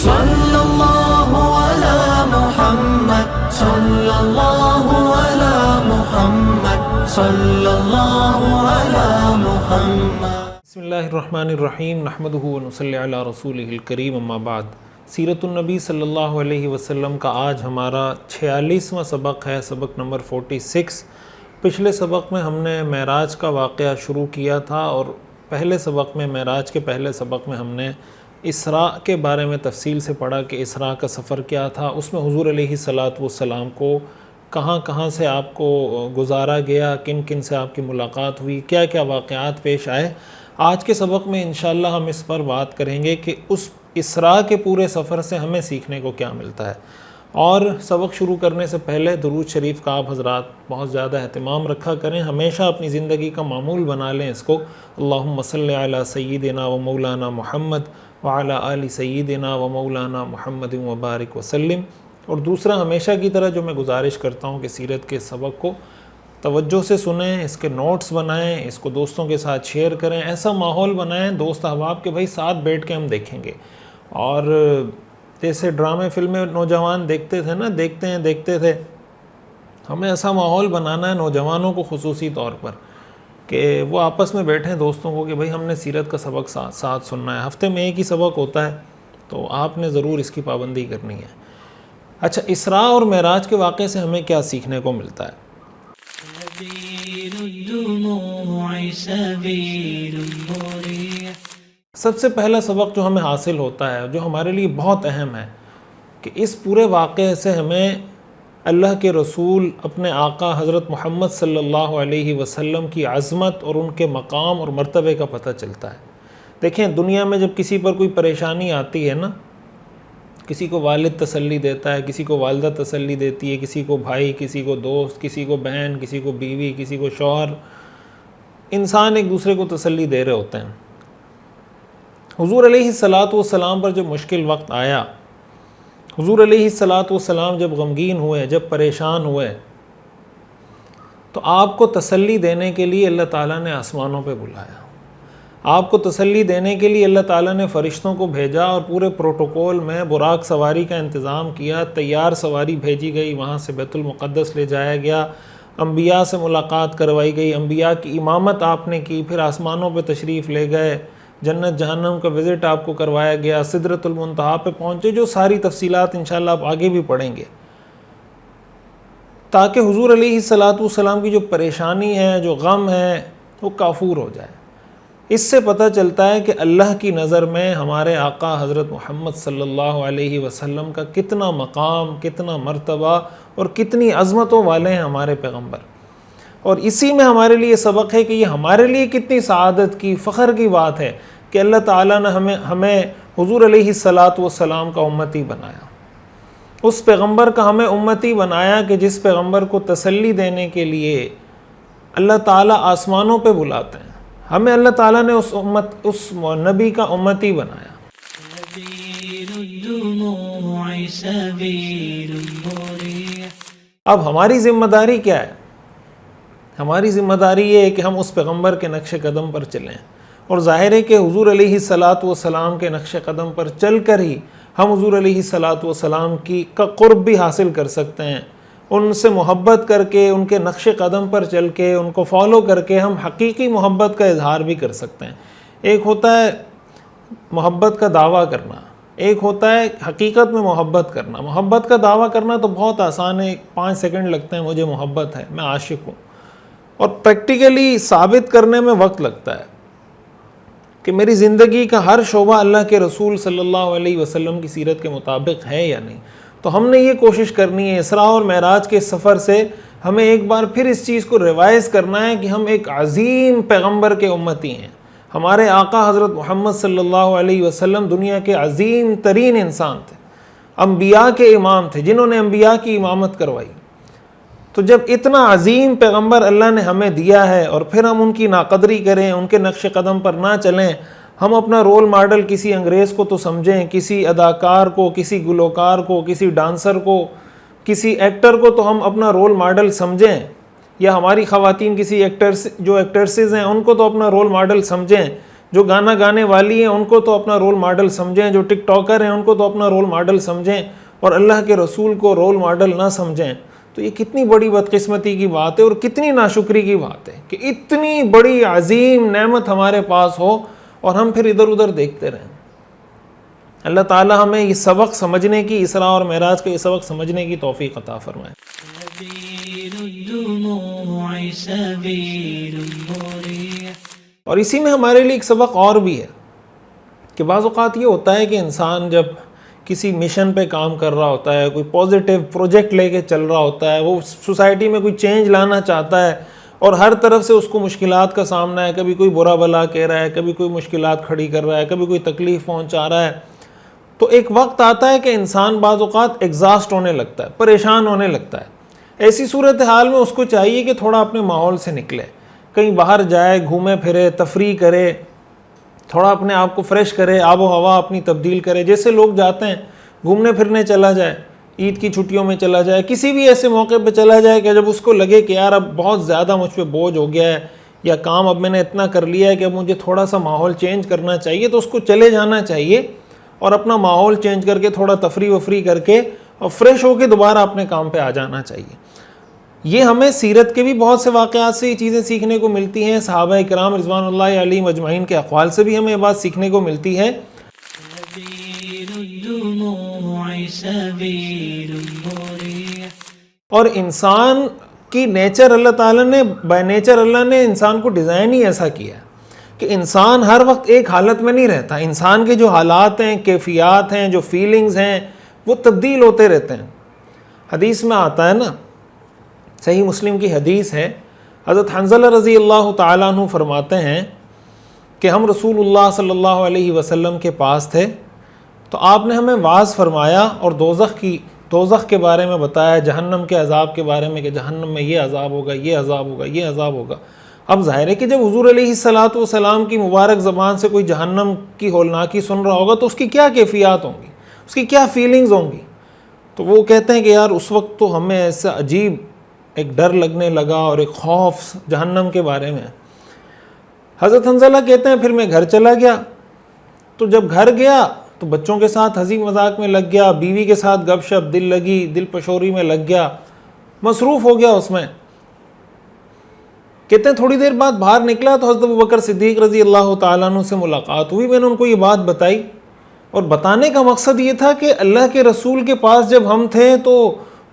صلی اللہ علی محمد صلی اللہ علی محمد صلی اللہ علی محمد۔ بسم اللہ الرحمن الرحیم، نحمدہ ونصلی علی رسولہ الکریم، اما بعد۔ سیرت النبی صلی اللہ علیہ وسلم کا آج ہمارا 46واں سبق ہے، سبق نمبر 46۔ پچھلے سبق میں ہم نے معراج کا واقعہ شروع کیا تھا، اور پہلے سبق میں، معراج کے پہلے سبق میں ہم نے اسراء کے بارے میں تفصیل سے پڑھا کہ اسراء کا سفر کیا تھا۔ اس میں حضور علیہ السلام کو کہاں کہاں سے آپ کو گزارا گیا، کن کن سے آپ کی ملاقات ہوئی، کیا کیا واقعات پیش آئے۔ آج کے سبق میں انشاءاللہ ہم اس پر بات کریں گے کہ اس اسراء کے پورے سفر سے ہمیں سیکھنے کو کیا ملتا ہے۔ اور سبق شروع کرنے سے پہلے درود شریف کا آپ حضرات بہت زیادہ اہتمام رکھا کریں، ہمیشہ اپنی زندگی کا معمول بنا لیں اس کو۔ اللہم صلی علی سیدنا و مولانا محمد وعلی آل سیدنا و مولانا محمد وبارک وسلم۔ اور دوسرا، ہمیشہ کی طرح جو میں گزارش کرتا ہوں کہ سیرت کے سبق کو توجہ سے سنیں، اس کے نوٹس بنائیں، اس کو دوستوں کے ساتھ شیئر کریں، ایسا ماحول بنائیں دوست احباب کہ بھائی ساتھ بیٹھ کے ہم دیکھیں گے۔ اور جیسے ڈرامے فلمیں نوجوان دیکھتے تھے نا، دیکھتے تھے، ہمیں ایسا ماحول بنانا ہے نوجوانوں کو خصوصی طور پر کہ وہ آپس میں بیٹھیں دوستوں کو کہ بھئی ہم نے سیرت کا سبق ساتھ سننا ہے۔ ہفتے میں ایک ہی سبق ہوتا ہے، تو آپ نے ضرور اس کی پابندی کرنی ہے۔ اچھا، اسراء اور معراج کے واقعے سے ہمیں کیا سیکھنے کو ملتا ہے؟ سب سے پہلا سبق جو ہمیں حاصل ہوتا ہے، جو ہمارے لیے بہت اہم ہے، کہ اس پورے واقعے سے ہمیں اللہ کے رسول اپنے آقا حضرت محمد صلی اللہ علیہ وسلم کی عظمت اور ان کے مقام اور مرتبے کا پتہ چلتا ہے۔ دیکھیں، دنیا میں جب کسی پر کوئی پریشانی آتی ہے نا، کسی کو والد تسلی دیتا ہے، کسی کو والدہ تسلی دیتی ہے، کسی کو بھائی، کسی کو دوست، کسی کو بہن، کسی کو بیوی، کسی کو شوہر، انسان ایک دوسرے کو تسلی دے رہے ہوتے ہیں۔ حضور علیہ السلام پر جب مشکل وقت آیا، حضور علیہ السلام جب غمگین ہوئے، جب پریشان ہوئے، تو آپ کو تسلی دینے کے لیے اللہ تعالیٰ نے آسمانوں پہ بلایا۔ آپ کو تسلی دینے کے لیے اللہ تعالیٰ نے فرشتوں کو بھیجا، اور پورے پروٹوکول میں براق سواری کا انتظام کیا، تیار سواری بھیجی گئی، وہاں سے بیت المقدس لے جایا گیا، انبیاء سے ملاقات کروائی گئی، انبیاء کی امامت آپ نے کی، پھر آسمانوں پہ تشریف لے گئے، جنت جہنم کا وزٹ آپ کو کروایا گیا، سدرۃ المنتہا پہ پہنچے، جو ساری تفصیلات انشاءاللہ آپ آگے بھی پڑھیں گے، تاکہ حضور علیہ السلام کی جو پریشانی ہے، جو غم ہے، وہ کافور ہو جائے۔ اس سے پتہ چلتا ہے کہ اللہ کی نظر میں ہمارے آقا حضرت محمد صلی اللہ علیہ وسلم کا کتنا مقام، کتنا مرتبہ اور کتنی عظمتوں والے ہیں ہمارے پیغمبر۔ اور اسی میں ہمارے لیے سبق ہے کہ یہ ہمارے لیے کتنی سعادت کی، فخر کی بات ہے کہ اللہ تعالیٰ نے ہمیں حضور علیہ السلام کا امتی بنایا، اس پیغمبر کا ہمیں امتی بنایا کہ جس پیغمبر کو تسلی دینے کے لیے اللہ تعالیٰ آسمانوں پہ بلاتے ہیں، ہمیں اللہ تعالیٰ نے اس نبی کا امتی بنایا۔ اب ہماری ذمہ داری کیا ہے؟ ہماری ذمہ داری یہ ہے کہ ہم اس پیغمبر کے نقش قدم پر چلیں، اور ظاہر ہے کہ حضور علیہ السلام کے نقش قدم پر چل کر ہی ہم حضور علیہ السلام کا قرب بھی حاصل کر سکتے ہیں۔ ان سے محبت کر کے، ان کے نقش قدم پر چل کے، ان کو فالو کر کے ہم حقیقی محبت کا اظہار بھی کر سکتے ہیں۔ ایک ہوتا ہے محبت کا دعویٰ کرنا، ایک ہوتا ہے حقیقت میں محبت کرنا۔ محبت کا دعویٰ کرنا تو بہت آسان ہے، 5 سیکنڈ لگتے ہیں، مجھے محبت ہے، میں عاشق ہوں، اور پریکٹیکلی ثابت کرنے میں وقت لگتا ہے کہ میری زندگی کا ہر شعبہ اللہ کے رسول صلی اللہ علیہ وسلم کی سیرت کے مطابق ہے یا نہیں۔ تو ہم نے یہ کوشش کرنی ہے، اسراء اور معراج کے سفر سے ہمیں ایک بار پھر اس چیز کو ریوائز کرنا ہے کہ ہم ایک عظیم پیغمبر کے امتی ہیں۔ ہمارے آقا حضرت محمد صلی اللہ علیہ وسلم دنیا کے عظیم ترین انسان تھے، انبیاء کے امام تھے، جنہوں نے انبیاء کی امامت کروائی۔ تو جب اتنا عظیم پیغمبر اللہ نے ہمیں دیا ہے، اور پھر ہم ان کی ناقدری کریں، ان کے نقش قدم پر نہ چلیں، ہم اپنا رول ماڈل کسی انگریز کو تو سمجھیں، کسی اداکار کو، کسی گلوکار کو، کسی ڈانسر کو، کسی ایکٹر کو تو ہم اپنا رول ماڈل سمجھیں، یا ہماری خواتین کسی ایکٹرسز ہیں ان کو تو اپنا رول ماڈل سمجھیں، جو گانا گانے والی ہیں ان کو تو اپنا رول ماڈل سمجھیں، جو ٹک ٹاکر ہیں ان کو تو اپنا رول ماڈل سمجھیں، اور اللہ کے رسول کو رول ماڈل نہ سمجھیں، تو یہ کتنی بڑی بدقسمتی کی بات ہے اور کتنی ناشکری کی بات ہے کہ اتنی بڑی عظیم نعمت ہمارے پاس ہو اور ہم پھر ادھر ادھر دیکھتے رہیں۔ اللہ تعالی ہمیں یہ سبق سمجھنے کی، اسراء اور معراج کا یہ سبق سمجھنے کی توفیق عطا فرمائے۔ سبيل الدموع سبيل مريح۔ اور اسی میں ہمارے لیے ایک سبق اور بھی ہے کہ بعض اوقات یہ ہوتا ہے کہ انسان جب کسی مشن پہ کام کر رہا ہوتا ہے، کوئی پازیٹیو پروجیکٹ لے کے چل رہا ہوتا ہے، وہ سوسائٹی میں کوئی چینج لانا چاہتا ہے اور ہر طرف سے اس کو مشکلات کا سامنا ہے، کبھی کوئی برا بلا کہہ رہا ہے، کبھی کوئی مشکلات کھڑی کر رہا ہے، کبھی کوئی تکلیف پہنچا رہا ہے، تو ایک وقت آتا ہے کہ انسان بعض اوقات ایگزاسٹ ہونے لگتا ہے، پریشان ہونے لگتا ہے۔ ایسی صورتحال میں اس کو چاہیے کہ تھوڑا اپنے ماحول سے نکلے، کہیں باہر جائے، گھومے پھرے، تفریح کرے، تھوڑا اپنے آپ کو فریش کرے، آب و ہوا اپنی تبدیل کرے، جیسے لوگ جاتے ہیں گھومنے پھرنے چلا جائے، عید کی چھٹیوں میں چلا جائے، کسی بھی ایسے موقع پہ چلا جائے کہ جب اس کو لگے کہ یار اب بہت زیادہ مجھ پہ بوجھ ہو گیا ہے، یا کام اب میں نے اتنا کر لیا ہے کہ اب مجھے تھوڑا سا ماحول چینج کرنا چاہیے، تو اس کو چلے جانا چاہیے اور اپنا ماحول چینج کر کے تھوڑا تفریح وفریح کر کے اور فریش ہو کے دوبارہ اپنے کام پہ آ جانا چاہیے۔ یہ ہمیں سیرت کے بھی بہت سے واقعات سے یہ چیزیں سیکھنے کو ملتی ہیں، صحابہ کرام رضوان اللہ علیہم اجمعین کے اقوال سے بھی ہمیں یہ بات سیکھنے کو ملتی ہے۔ سبيل الدموع سبيل مريح۔ اور انسان کی نیچر اللہ تعالیٰ نے، بائی نیچر اللہ نے انسان کو ڈیزائن ہی ایسا کیا ہے کہ انسان ہر وقت ایک حالت میں نہیں رہتا، انسان کے جو حالات ہیں، کیفیات ہیں، جو فیلنگز ہیں، وہ تبدیل ہوتے رہتے ہیں۔ حدیث میں آتا ہے نا، صحیح مسلم کی حدیث ہے، حضرت حنظلہ رضی اللہ تعالیٰ عنہ فرماتے ہیں کہ ہم رسول اللہ صلی اللہ علیہ وسلم کے پاس تھے، تو آپ نے ہمیں واعظ فرمایا اور دوزخ کے بارے میں بتایا، جہنم کے عذاب کے بارے میں کہ جہنم میں یہ عذاب ہوگا، یہ عذاب ہوگا، یہ عذاب ہوگا۔ اب ظاہر ہے کہ جب حضور علیہ الصلوۃ والسلام کی مبارک زبان سے کوئی جہنم کی ہولناکی سن رہا ہوگا تو اس کی کیا کیفیات ہوں گی، اس کی کیا فیلنگز ہوں گی؟ تو وہ کہتے ہیں کہ یار اس وقت تو ہمیں ایسا عجیب ایک ڈر لگنے لگا اور ایک خوف جہنم کے بارے میں۔ حضرت حنظلہ کہتے ہیں پھر میں گھر چلا گیا، تو جب گھر گیا تو بچوں کے ساتھ ہنسی مذاق میں لگ گیا، بیوی کے ساتھ گپ شپ، دل لگی، دل پشوری میں لگ گیا، مصروف ہو گیا اس میں۔ کہتے ہیں تھوڑی دیر بعد باہر نکلا تو حضرت ابوبکر صدیق رضی اللہ تعالیٰ عنہ سے ملاقات ہوئی، میں نے ان کو یہ بات بتائی، اور بتانے کا مقصد یہ تھا کہ اللہ کے رسول کے پاس جب ہم تھے تو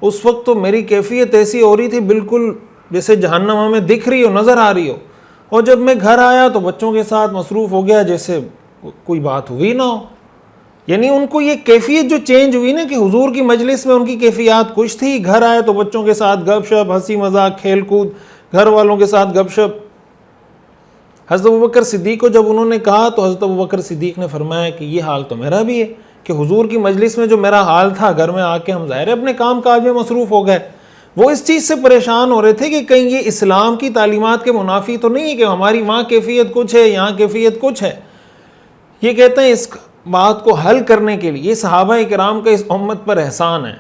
اس وقت تو میری کیفیت ایسی ہو رہی تھی بالکل جیسے جہنم ہمیں دکھ رہی ہو، نظر آ رہی ہو، اور جب میں گھر آیا تو بچوں کے ساتھ مصروف ہو گیا جیسے کوئی بات ہوئی نہ ہو۔ یعنی ان کو یہ کیفیت جو چینج ہوئی نا کہ حضور کی مجلس میں ان کی کیفیات کچھ تھی، گھر آئے تو بچوں کے ساتھ گپ شپ، ہنسی مذاق، کھیل کود، گھر والوں کے ساتھ گپ شپ۔ حضرت ابوبکر صدیق کو جب انہوں نے کہا تو حضرت ابوبکر صدیق نے فرمایا کہ یہ حال تو میرا بھی ہے، کہ حضور کی مجلس میں جو میرا حال تھا، گھر میں آ کے ہم ظاہر اپنے کام کاج میں مصروف ہو گئے۔ وہ اس چیز سے پریشان ہو رہے تھے کہ کہیں یہ اسلام کی تعلیمات کے منافی تو نہیں ہے کہ ہماری وہاں کیفیت کچھ ہے، یہاں کیفیت کچھ ہے۔ یہ کہتے ہیں اس بات کو حل کرنے کے لیے صحابہ کرام کا اس امت پر احسان ہے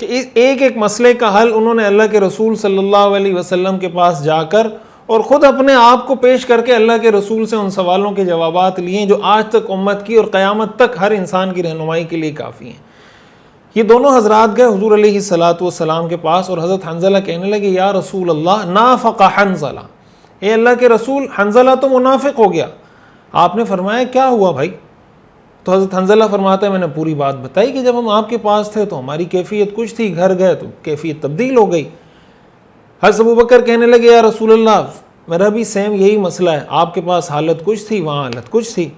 کہ ایک ایک مسئلے کا حل انہوں نے اللہ کے رسول صلی اللہ علیہ وسلم کے پاس جا کر اور خود اپنے آپ کو پیش کر کے اللہ کے رسول سے ان سوالوں کے جوابات لیے جو آج تک امت کی اور قیامت تک ہر انسان کی رہنمائی کے لیے کافی ہیں۔ یہ دونوں حضرات گئے حضور علیہ الصلوۃ والسلام کے پاس، اور حضرت حنظلہ کہنے لگے یا رسول اللہ نافق حنظلہ، اے اللہ کے رسول حنظلہ تو منافق ہو گیا۔ آپ نے فرمایا کیا ہوا بھائی؟ تو حضرت حنظلہ فرماتا ہے میں نے پوری بات بتائی کہ جب ہم آپ کے پاس تھے تو ہماری کیفیت کچھ تھی، گھر گئے تو کیفیت تبدیل ہو گئی۔ حضرت ابوبکر کہنے لگے یا رسول اللہ میرا بھی سیم یہی مسئلہ ہے، آپ کے پاس حالت کچھ تھی، وہاں حالت کچھ تھی۔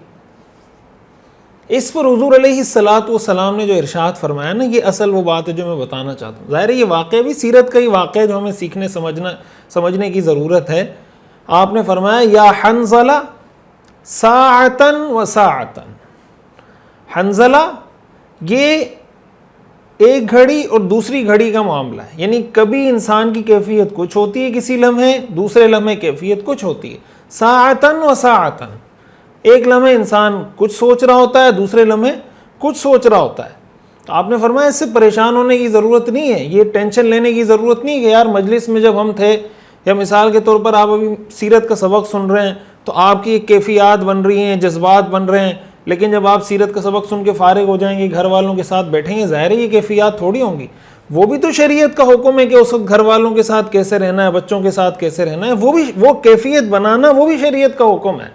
اس پر حضور علیہ الصلوۃ والسلام نے جو ارشاد فرمایا نا، یہ اصل وہ بات ہے جو میں بتانا چاہتا ہوں۔ ظاہر ہے یہ واقعہ بھی سیرت کا ہی واقعہ ہے جو ہمیں سیکھنے سمجھنے کی ضرورت ہے۔ آپ نے فرمایا یا حنظلہ ساعتن و ساعتن، حنظلہ یہ ایک گھڑی اور دوسری گھڑی کا معاملہ ہے، یعنی کبھی انسان کی کیفیت کچھ ہوتی ہے کسی لمحے، دوسرے لمحے کیفیت کچھ ہوتی ہے۔ ساعتن و ساعتن، ایک لمحے انسان کچھ سوچ رہا ہوتا ہے، دوسرے لمحے کچھ سوچ رہا ہوتا ہے۔ تو آپ نے فرمایا اس سے پریشان ہونے کی ضرورت نہیں ہے، یہ ٹینشن لینے کی ضرورت نہیں کہ یار مجلس میں جب ہم تھے، یا مثال کے طور پر آپ ابھی سیرت کا سبق سن رہے ہیں، تو آپ کی ایک کیفیات بن رہی ہیں، جذبات بن رہے ہیں، لیکن جب آپ سیرت کا سبق سن کے فارغ ہو جائیں گے، گھر والوں کے ساتھ بیٹھیں گے، ظاہر ہے یہ کیفیات تھوڑی ہوں گی. وہ بھی تو شریعت کا حکم ہے کہ اس وقت گھر والوں کے ساتھ کیسے رہنا ہے، بچوں کے ساتھ کیسے رہنا ہے، وہ کیفیت بنانا وہ بھی شریعت کا حکم ہے.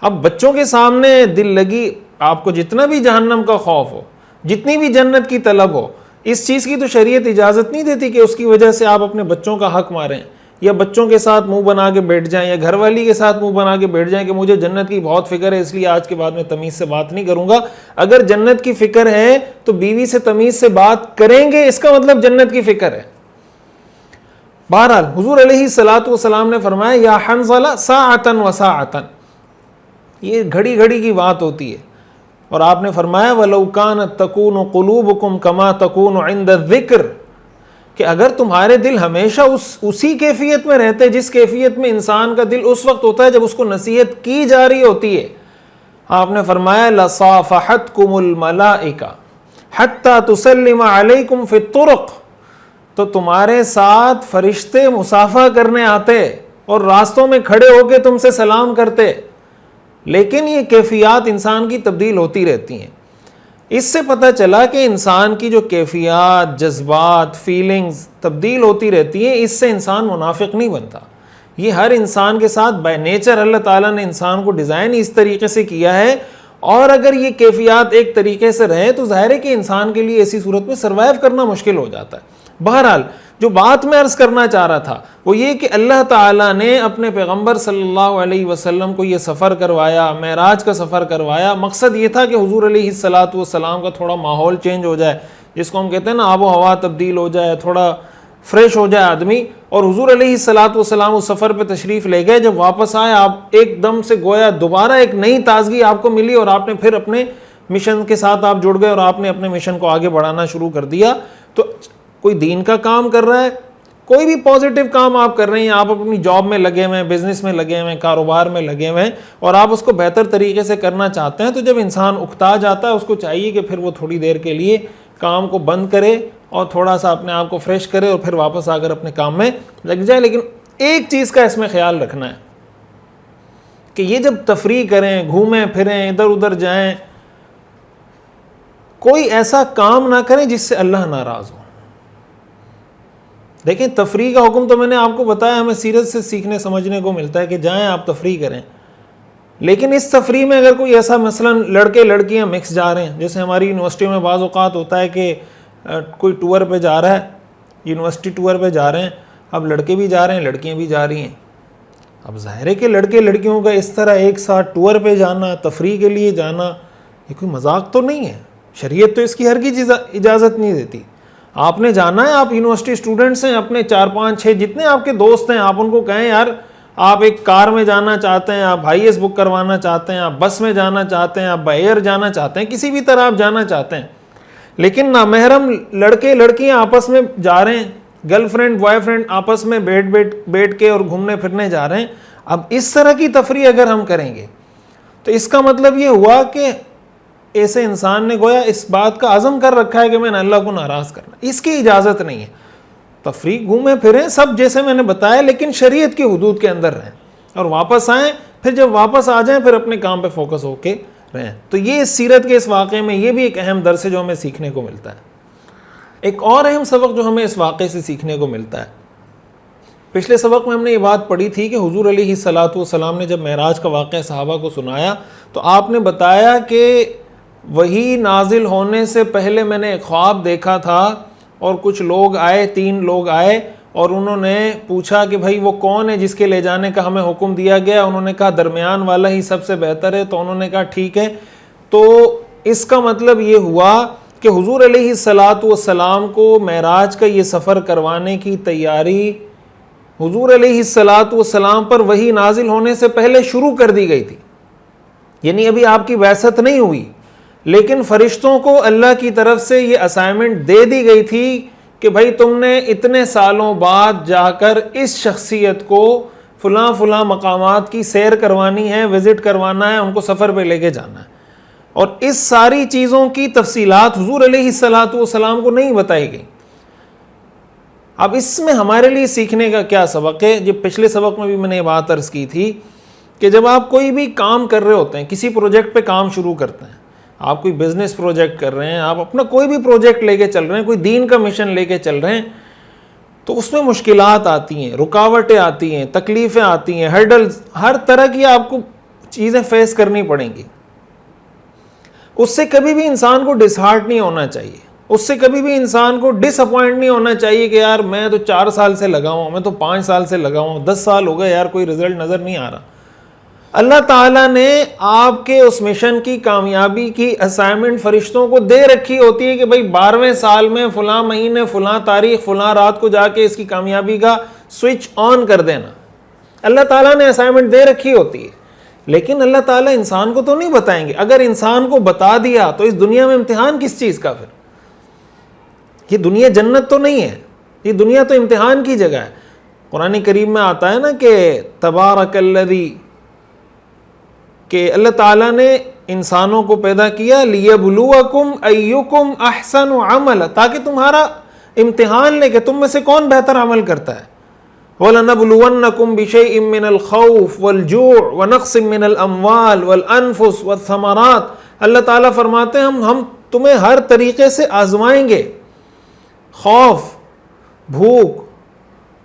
اب بچوں کے سامنے دل لگی، آپ کو جتنا بھی جہنم کا خوف ہو، جتنی بھی جنت کی طلب ہو، اس چیز کی تو شریعت اجازت نہیں دیتی کہ اس کی وجہ سے آپ اپنے بچوں کا حق ماریں، یا بچوں کے ساتھ منہ بنا کے بیٹھ جائیں، یا گھر والی کے ساتھ منہ بنا کے بیٹھ جائیں کہ مجھے جنت کی بہت فکر ہے اس لیے آج کے بعد میں تمیز سے بات نہیں کروں گا. اگر جنت کی فکر ہے تو بیوی سے تمیز سے بات کریں گے، اس کا مطلب جنت کی فکر ہے. بہرحال حضور علیہ الصلوۃ والسلام نے فرمایا یا حنظلہ ساعۃ وساعۃ، یہ گھڑی گھڑی کی بات ہوتی ہے. اور آپ نے فرمایا وَلَوْ كَانَتْ تَكُونُ قُلُوبُكُمْ كَمَا تَكُونُ عِنْدَ الذِّكْرِ، کہ اگر تمہارے دل ہمیشہ اسی کیفیت میں رہتے جس کیفیت میں انسان کا دل اس وقت ہوتا ہے جب اس کو نصیحت کی جا رہی ہوتی ہے. آپ نے فرمایا لَصَافَحَتْكُمُ الْمَلَائِكَةُ حَتَّى تُسَلِّمَ عَلَيْكُمْ فِي الطُّرُقِ، تو تمہارے ساتھ فرشتے مصافحہ کرنے آتے اور راستوں میں کھڑے ہو کے تم سے سلام کرتے. لیکن یہ کیفیات انسان کی تبدیل ہوتی رہتی ہیں. اس سے پتہ چلا کہ انسان کی جو کیفیات، جذبات، فیلنگز تبدیل ہوتی رہتی ہیں، اس سے انسان منافق نہیں بنتا. یہ ہر انسان کے ساتھ بائی نیچر اللہ تعالیٰ نے انسان کو ڈیزائن اس طریقے سے کیا ہے، اور اگر یہ کیفیات ایک طریقے سے رہیں تو ظاہر ہے کہ انسان کے لیے ایسی صورت میں سروائیو کرنا مشکل ہو جاتا ہے. بہرحال جو بات میں عرض کرنا چاہ رہا تھا وہ یہ کہ اللہ تعالیٰ نے اپنے پیغمبر صلی اللہ علیہ وسلم کو یہ سفر کروایا، معراج کا سفر کروایا. مقصد یہ تھا کہ حضور علیہ الصلوۃ والسلام کا تھوڑا ماحول چینج ہو جائے، جس کو ہم کہتے ہیں نا آب و ہوا تبدیل ہو جائے، تھوڑا فریش ہو جائے آدمی. اور حضور علیہ الصلوۃ والسلام اس سفر پہ تشریف لے گئے. جب واپس آئے آپ ایک دم سے گویا دوبارہ ایک نئی تازگی آپ کو ملی، اور آپ نے پھر اپنے مشن کے ساتھ آپ جڑ گئے اور آپ نے اپنے مشن کو آگے بڑھانا شروع کر دیا. تو کوئی دین کا کام کر رہا ہے، کوئی بھی پازیٹیو کام آپ کر رہے ہیں، آپ اپنی جاب میں لگے ہوئے ہیں، بزنس میں لگے ہوئے ہیں، کاروبار میں لگے ہوئے ہیں، اور آپ اس کو بہتر طریقے سے کرنا چاہتے ہیں، تو جب انسان اکتا جاتا ہے اس کو چاہیے کہ پھر وہ تھوڑی دیر کے لیے کام کو بند کرے اور تھوڑا سا اپنے آپ کو فریش کرے اور پھر واپس آ کر اپنے کام میں لگ جائے. لیکن ایک چیز کا اس میں خیال رکھنا ہے کہ یہ جب تفریح کریں، گھومیں پھریں، ادھر ادھر جائیں، کوئی ایسا کام نہ کریں جس سے اللہ ناراض ہو. دیکھیں تفریح کا حکم تو میں نے آپ کو بتایا، ہمیں سیرت سے سیکھنے سمجھنے کو ملتا ہے کہ جائیں آپ تفریح کریں. لیکن اس تفریح میں اگر کوئی ایسا مثلا لڑکے لڑکیاں مکس جا رہے ہیں، جیسے ہماری یونیورسٹی میں بعض اوقات ہوتا ہے کہ کوئی ٹور پہ جا رہا ہے، یونیورسٹی ٹور پہ جا رہے ہیں، اب لڑکے بھی جا رہے ہیں، لڑکیاں بھی جا رہی ہیں. اب ظاہر ہے کہ لڑکے لڑکیوں کا اس طرح ایک ساتھ ٹور پہ جانا، تفریح کے لیے جانا، یہ کوئی مذاق تو نہیں ہے. شریعت تو اس کی ہرگز اجازت نہیں دیتی. آپ نے جانا ہے، آپ یونیورسٹی اسٹوڈنٹس ہیں، اپنے 4 5 6 جتنے آپ کے دوست ہیں، آپ ان کو کہیں یار آپ ایک کار میں جانا چاہتے ہیں، آپ ہائی ایس بک کروانا چاہتے ہیں، آپ بس میں جانا چاہتے ہیں، آپ بائی ایئر جانا چاہتے ہیں، کسی بھی طرح آپ جانا چاہتے ہیں. لیکن نامحرم لڑکے لڑکیاں آپس میں جا رہے ہیں، گرل فرینڈ بوائے فرینڈ آپس میں بیٹھ کے اور گھومنے پھرنے جا رہے ہیں. اب اس طرح کی تفریح اگر ہم کریں گے تو اس کا مطلب یہ ہوا کہ ایسے انسان نے گویا اس بات کا عزم کر رکھا ہے کہ میں نے اللہ کو ناراض کرنا. اس کی اجازت نہیں ہے. تفریح گھومیں پھریں سب جیسے میں نے بتایا، لیکن شریعت کی حدود کے اندر رہیں اور واپس آئیں. پھر جب واپس آ جائیں پھر اپنے کام پہ فوکس ہو کے رہیں. تو یہ اس سیرت کے اس واقعے میں یہ بھی ایک اہم درس ہے جو ہمیں سیکھنے کو ملتا ہے. ایک اور اہم سبق جو ہمیں اس واقعے سے سیکھنے کو ملتا ہے، پچھلے سبق میں ہم نے یہ بات پڑھی تھی کہ حضور علیہ الصلوۃ والسلام نے جب معراج کا واقعہ صحابہ کو سنایا تو آپ نے بتایا کہ وہی نازل ہونے سے پہلے میں نے ایک خواب دیکھا تھا اور کچھ لوگ آئے، 3 لوگ آئے اور انہوں نے پوچھا کہ بھائی وہ کون ہے جس کے لے جانے کا ہمیں حکم دیا گیا. انہوں نے کہا درمیان والا ہی سب سے بہتر ہے. تو انہوں نے کہا ٹھیک ہے. تو اس کا مطلب یہ ہوا کہ حضور علیہ الصلوۃ والسلام کو معراج کا یہ سفر کروانے کی تیاری حضور علیہ الصلوۃ والسلام پر وحی نازل ہونے سے پہلے شروع کر دی گئی تھی. یعنی ابھی آپ کی بعثت نہیں ہوئی، لیکن فرشتوں کو اللہ کی طرف سے یہ اسائنمنٹ دے دی گئی تھی کہ بھائی تم نے اتنے سالوں بعد جا کر اس شخصیت کو فلاں فلاں مقامات کی سیر کروانی ہے، وزٹ کروانا ہے، ان کو سفر پہ لے کے جانا ہے. اور اس ساری چیزوں کی تفصیلات حضور علیہ الصلوۃ والسلام کو نہیں بتائی گئی. اب اس میں ہمارے لیے سیکھنے کا کیا سبق ہے؟ جو پچھلے سبق میں بھی میں نے یہ بات عرض کی تھی کہ جب آپ کوئی بھی کام کر رہے ہوتے ہیں، کسی پروجیکٹ پہ کام شروع کرتے ہیں، آپ کوئی بزنس پروجیکٹ کر رہے ہیں، آپ اپنا کوئی بھی پروجیکٹ لے کے چل رہے ہیں، کوئی دین کا مشن لے کے چل رہے ہیں، تو اس میں مشکلات آتی ہیں، رکاوٹیں آتی ہیں، تکلیفیں آتی ہیں، ہرڈلز، ہر طرح کی آپ کو چیزیں فیس کرنی پڑیں گی. اس سے کبھی بھی انسان کو ڈس ہارٹ نہیں ہونا چاہیے، اس سے کبھی بھی انسان کو ڈس اپوائنٹ نہیں ہونا چاہیے کہ یار میں تو 4 سال سے لگا ہوں، میں تو 5 سال سے لگا ہوں، 10 سال ہو گئے یار کوئی رزلٹ نظر نہیں آ رہا. اللہ تعالیٰ نے آپ کے اس مشن کی کامیابی کی اسائنمنٹ فرشتوں کو دے رکھی ہوتی ہے کہ بھائی 12ویں سال میں فلاں مہینے فلاں تاریخ فلاں رات کو جا کے اس کی کامیابی کا سوئچ آن کر دینا. اللہ تعالیٰ نے اسائنمنٹ دے رکھی ہوتی ہے، لیکن اللہ تعالیٰ انسان کو تو نہیں بتائیں گے. اگر انسان کو بتا دیا تو اس دنیا میں امتحان کس چیز کا؟ پھر یہ دنیا جنت تو نہیں ہے، یہ دنیا تو امتحان کی جگہ ہے. قرآن کریم میں آتا ہے نا کہ تبارک الذی، کہ اللہ تعالیٰ نے انسانوں کو پیدا کیا لیبلوکم ایکم احسن عملا، تاکہ تمہارا امتحان لے کہ تم میں سے کون بہتر عمل کرتا ہے. وَلَنَبْلُوَنَّكُمْ بِشَيْءٍ مِّنَ الْخَوْفِ وَالْجُوعِ وَنَقْصٍ مِّنَ الْأَمْوَالِ وَالْأَنفُسِ وَالثَّمَرَاتِ. اللہ تعالیٰ فرماتے ہیں ہم تمہیں ہر طریقے سے آزمائیں گے، خوف، بھوک،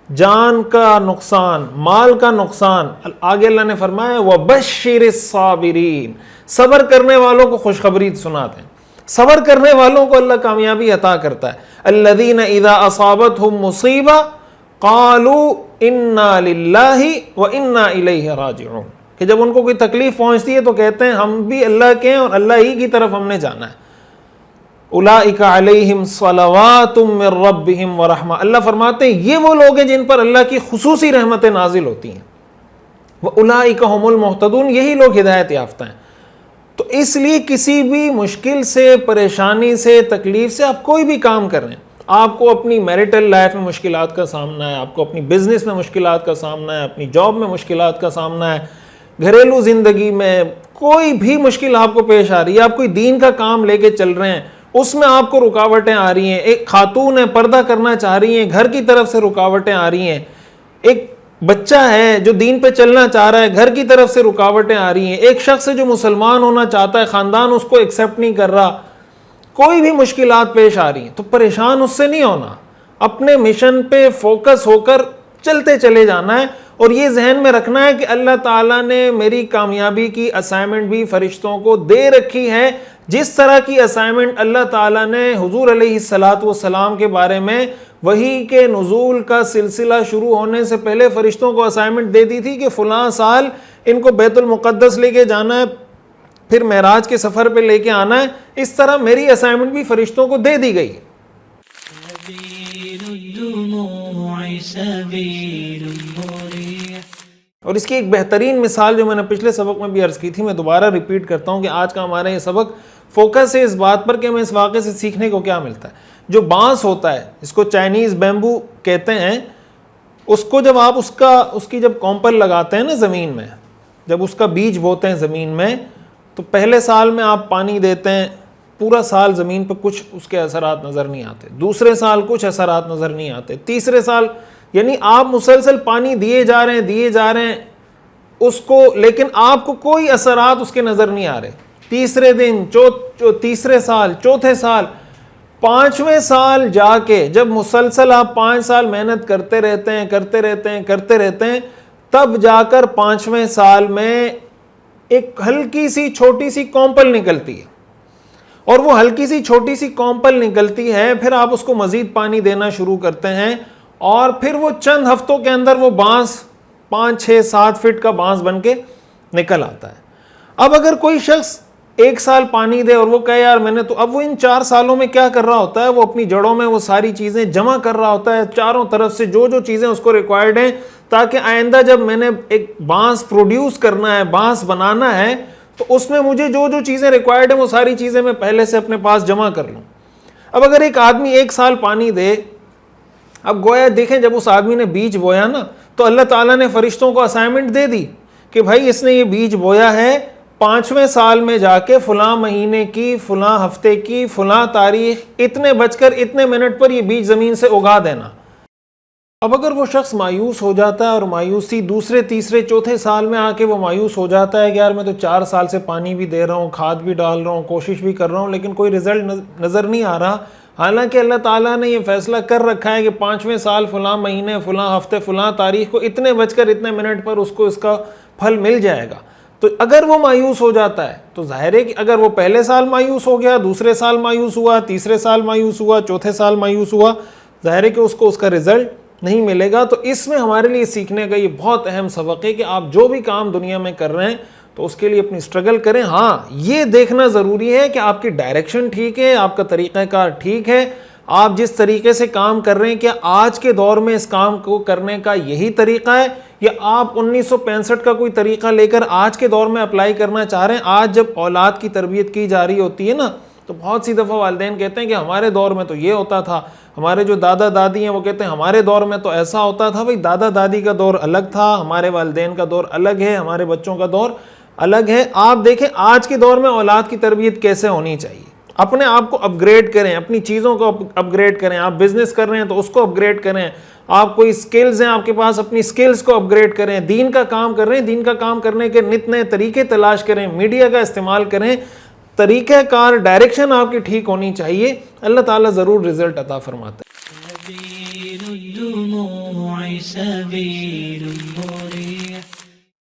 جان کا نقصان، مال کا نقصان. آگے اللہ نے فرمایا وَبَشِّرِ الصَّابِرِينَ، صبر کرنے والوں کو خوشخبری سناتے ہیں. صبر کرنے والوں کو اللہ کامیابی عطا کرتا ہے. الَّذِينَ إِذَا أَصَابَتْهُمْ مُصِيبَةٌ قَالُوا إِنَّا لِلَّهِ وَإِنَّا إِلَيْهِ رَاجِعُونَ، کہ جب ان کو کوئی تکلیف پہنچتی ہے تو کہتے ہیں ہم بھی اللہ کے ہیں اور اللہ ہی کی طرف ہم نے جانا ہے. اولئک علیہم صلوات من ربہم ورحمہ، اللہ فرماتے ہیں یہ وہ لوگ ہیں جن پر اللہ کی خصوصی رحمتیں نازل ہوتی ہیں. واولئک هم المہتدون، یہی لوگ ہدایت یافتہ ہیں. تو اس لیے کسی بھی مشکل سے، پریشانی سے، تکلیف سے آپ کوئی بھی کام کر رہے ہیں، آپ کو اپنی میرٹل لائف میں مشکلات کا سامنا ہے، آپ کو اپنی بزنس میں مشکلات کا سامنا ہے، اپنی جاب میں مشکلات کا سامنا ہے، گھریلو زندگی میں کوئی بھی مشکل آپ کو پیش آ رہی ہے، آپ کوئی دین کا کام لے کے چل رہے ہیں، اس میں آپ کو رکاوٹیں آ رہی ہیں، ایک خاتون ہے پردہ کرنا چاہ رہی ہیں، گھر کی طرف سے رکاوٹیں آ رہی ہیں، ایک بچہ ہے جو دین پہ چلنا چاہ رہا ہے، گھر کی طرف سے رکاوٹیں آ رہی ہیں، ایک شخص ہے جو مسلمان ہونا چاہتا ہے، خاندان اس کو ایکسیپٹ نہیں کر رہا، کوئی بھی مشکلات پیش آ رہی ہیں تو پریشان اس سے نہیں ہونا، اپنے مشن پہ فوکس ہو کر چلتے چلے جانا ہے. اور یہ ذہن میں رکھنا ہے کہ اللہ تعالیٰ نے میری کامیابی کی اسائنمنٹ بھی فرشتوں کو دے رکھی ہے. جس طرح کی اسائنمنٹ اللہ تعالیٰ نے حضور علیہ الصلاۃ والسلام کے بارے میں وحی کے نزول کا سلسلہ شروع ہونے سے پہلے فرشتوں کو اسائنمنٹ دے دی تھی کہ فلاں سال ان کو بیت المقدس لے کے جانا ہے، پھر معراج کے سفر پہ لے کے آنا ہے، اس طرح میری اسائنمنٹ بھی فرشتوں کو دے دی گئی. اور اس کی ایک بہترین مثال جو میں نے پچھلے سبق میں بھی عرض کی تھی، میں دوبارہ ریپیٹ کرتا ہوں کہ آج کا ہمارا یہ سبق فوکس ہے اس بات پر کہ ہمیں اس واقعے سے سیکھنے کو کیا ملتا ہے. جو بانس ہوتا ہے، اس کو چائنیز بیمبو کہتے ہیں، اس کو جب آپ اس کی جب کومپل لگاتے ہیں نا زمین میں، جب اس کا بیج بوتے ہیں زمین میں، تو پہلے سال میں آپ پانی دیتے ہیں، پورا سال زمین پہ کچھ اس کے اثرات نظر نہیں آتے، دوسرے سال کچھ اثرات نظر نہیں آتے، تیسرے سال یعنی آپ مسلسل پانی دیے جا رہے ہیں اس کو، لیکن آپ کو کوئی اثرات اس کے نظر نہیں آ رہے. تیسرے دن، تیسرے سال، چوتھے سال، 5ویں سال جا کے جب مسلسل آپ 5 سال محنت کرتے رہتے ہیں تب جا کر 5ویں سال میں ایک ہلکی سی چھوٹی سی کومپل نکلتی ہے. اور وہ ہلکی سی چھوٹی سی کومپل نکلتی ہے، پھر آپ اس کو مزید پانی دینا شروع کرتے ہیں اور پھر وہ چند ہفتوں کے اندر وہ بانس 5, 6, 7 فٹ کا بانس بن کے نکل آتا ہے. اب اگر کوئی شخص 1 سال پانی دے اور وہ کہے یار میں نے تو، اب وہ ان 4 سالوں میں کیا کر رہا ہوتا ہے، وہ اپنی جڑوں میں وہ ساری چیزیں جمع کر رہا ہوتا ہے، چاروں طرف سے جو چیزیں اس کو ریکوائرڈ ہیں، تاکہ آئندہ جب میں نے ایک بانس پروڈیوس کرنا ہے، بانس بنانا ہے، تو اس میں مجھے جو چیزیں ریکوائرڈ ہیں وہ ساری چیزیں میں پہلے سے اپنے پاس جمع کر لوں. اب اگر ایک آدمی 1 سال پانی دے، اب گویا دیکھیں جب اس آدمی نے بیج بویا نا، تو اللہ تعالیٰ نے فرشتوں کو اسائنمنٹ دے دی کہ بھائی اس نے یہ بیج بویا ہے، 5ویں سال میں جا کے فلاں مہینے کی، فلاں ہفتے کی، فلاں تاریخ، اتنے بج کر اتنے منٹ پر یہ بیج زمین سے اگا دینا. اب اگر وہ شخص مایوس ہو جاتا ہے اور مایوسی دوسرے تیسرے چوتھے سال میں آ کے وہ مایوس ہو جاتا ہے کہ یار میں تو 4 سال سے پانی بھی دے رہا ہوں، کھاد بھی ڈال رہا ہوں، کوشش بھی کر رہا ہوں، لیکن کوئی رزلٹ نظر نہیں آ رہا، حالانکہ اللہ تعالیٰ نے یہ فیصلہ کر رکھا ہے کہ 5ویں سال فلاں مہینے فلاں ہفتے فلاں تاریخ کو اتنے بج کر اتنے منٹ پر اس کو اس کا پھل مل جائے گا، تو اگر وہ مایوس ہو جاتا ہے تو ظاہر ہے کہ اگر وہ پہلے سال مایوس ہو گیا، دوسرے سال مایوس ہوا، تیسرے سال مایوس ہوا، چوتھے سال مایوس ہوا، ظاہر ہے کہ اس کو اس کا رزلٹ نہیں ملے گا۔ تو اس میں ہمارے لیے سیکھنے کا یہ بہت اہم سبق ہے کہ آپ جو بھی کام دنیا میں کر رہے ہیں تو اس کے لیے اپنی سٹرگل کریں۔ ہاں، یہ دیکھنا ضروری ہے کہ آپ کی ڈائریکشن ٹھیک ہے، آپ کا طریقہ کار ٹھیک ہے، آپ جس طریقے سے کام کر رہے ہیں کیا آج کے دور میں اس کام کو کرنے کا یہی طریقہ ہے، یا آپ 1965 کا کوئی طریقہ لے کر آج کے دور میں اپلائی کرنا چاہ رہے ہیں۔ آج جب اولاد کی تربیت کی جا رہی ہوتی ہے نا، تو بہت سی دفعہ والدین کہتے ہیں کہ ہمارے دور میں تو یہ ہوتا تھا، ہمارے جو دادا دادی ہیں وہ کہتے ہیں ہمارے دور میں تو ایسا ہوتا تھا۔ بھئی دادا دادی کا دور الگ تھا، ہمارے والدین کا دور الگ ہے، ہمارے بچوں کا دور الگ ہے۔ آپ دیکھیں آج کے دور میں اولاد کی تربیت کیسے ہونی چاہیے۔ اپنے آپ کو اپ گریڈ کریں، اپنی چیزوں کو اپ گریڈ کریں۔ آپ بزنس کر رہے ہیں تو اس کو اپ گریڈ کریں، آپ کوئی سکلز ہیں آپ کے پاس، اپنی سکلز کو اپ گریڈ کریں۔ دین کا کام کر رہے ہیں، دین کا کام کرنے کے نت نئے طریقے تلاش کریں، میڈیا کا استعمال کریں، طریقہ کار ڈائریکشن آپ کی ٹھیک ہونی چاہیے۔ اللہ تعالیٰ ضرور رزلٹ عطا فرماتے ہیں۔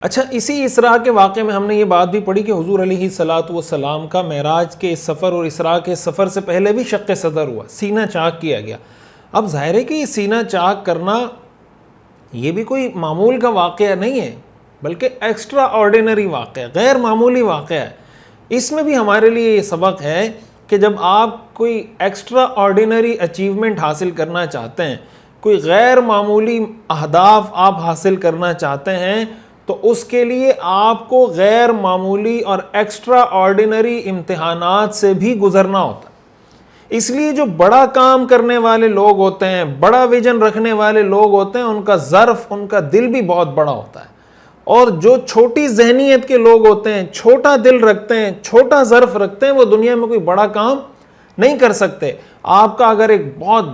اچھا، اسی اسراء کے واقعے میں ہم نے یہ بات بھی پڑھی کہ حضور علیہ الصلوۃ والسلام کا معراج کے سفر اور اسراء کے سفر سے پہلے بھی شق صدر ہوا، سینہ چاک کیا گیا۔ اب ظاہر ہے کہ یہ سینہ چاک کرنا یہ بھی کوئی معمول کا واقعہ نہیں ہے، بلکہ ایکسٹرا آرڈینری واقعہ، غیر معمولی واقعہ ہے۔ اس میں بھی ہمارے لیے یہ سبق ہے کہ جب آپ کوئی ایکسٹرا آرڈینری اچیومنٹ حاصل کرنا چاہتے ہیں، کوئی غیر معمولی اہداف آپ حاصل کرنا چاہتے ہیں، تو اس کے لیے آپ کو غیر معمولی اور ایکسٹرا آرڈینری امتحانات سے بھی گزرنا ہوتا ہے۔ اس لیے جو بڑا کام کرنے والے لوگ ہوتے ہیں، بڑا ویژن رکھنے والے لوگ ہوتے ہیں، ان کا ظرف، ان کا دل بھی بہت بڑا ہوتا ہے، اور جو چھوٹی ذہنیت کے لوگ ہوتے ہیں، چھوٹا دل رکھتے ہیں، چھوٹا ظرف رکھتے ہیں، وہ دنیا میں کوئی بڑا کام نہیں کر سکتے۔ آپ کا اگر ایک بہت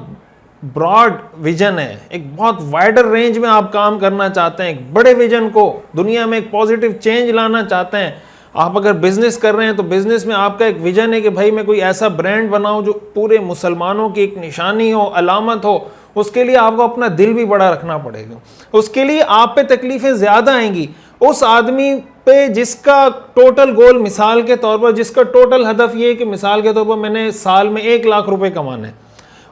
براڈ ویژن ہے، ایک بہت وائڈر رینج میں آپ کام کرنا چاہتے ہیں، ایک بڑے ویژن کو دنیا میں ایک پازیٹیو چینج لانا چاہتے ہیں، آپ اگر بزنس کر رہے ہیں تو بزنس میں آپ کا ایک ویژن ہے کہ بھائی میں کوئی ایسا برانڈ بناؤں جو پورے مسلمانوں کی ایک نشانی ہو، علامت ہو، اس کے لیے آپ کو اپنا دل بھی بڑا رکھنا پڑے گا۔ اس کے لیے آپ پہ تکلیفیں زیادہ آئیں گی۔ اس آدمی پہ جس کا ٹوٹل گول، مثال کے طور پر جس کا ٹوٹل ہدف یہ ہے کہ مثال کے طور پر میں نے سال میں 1 لاکھ روپے کمانے ہیں،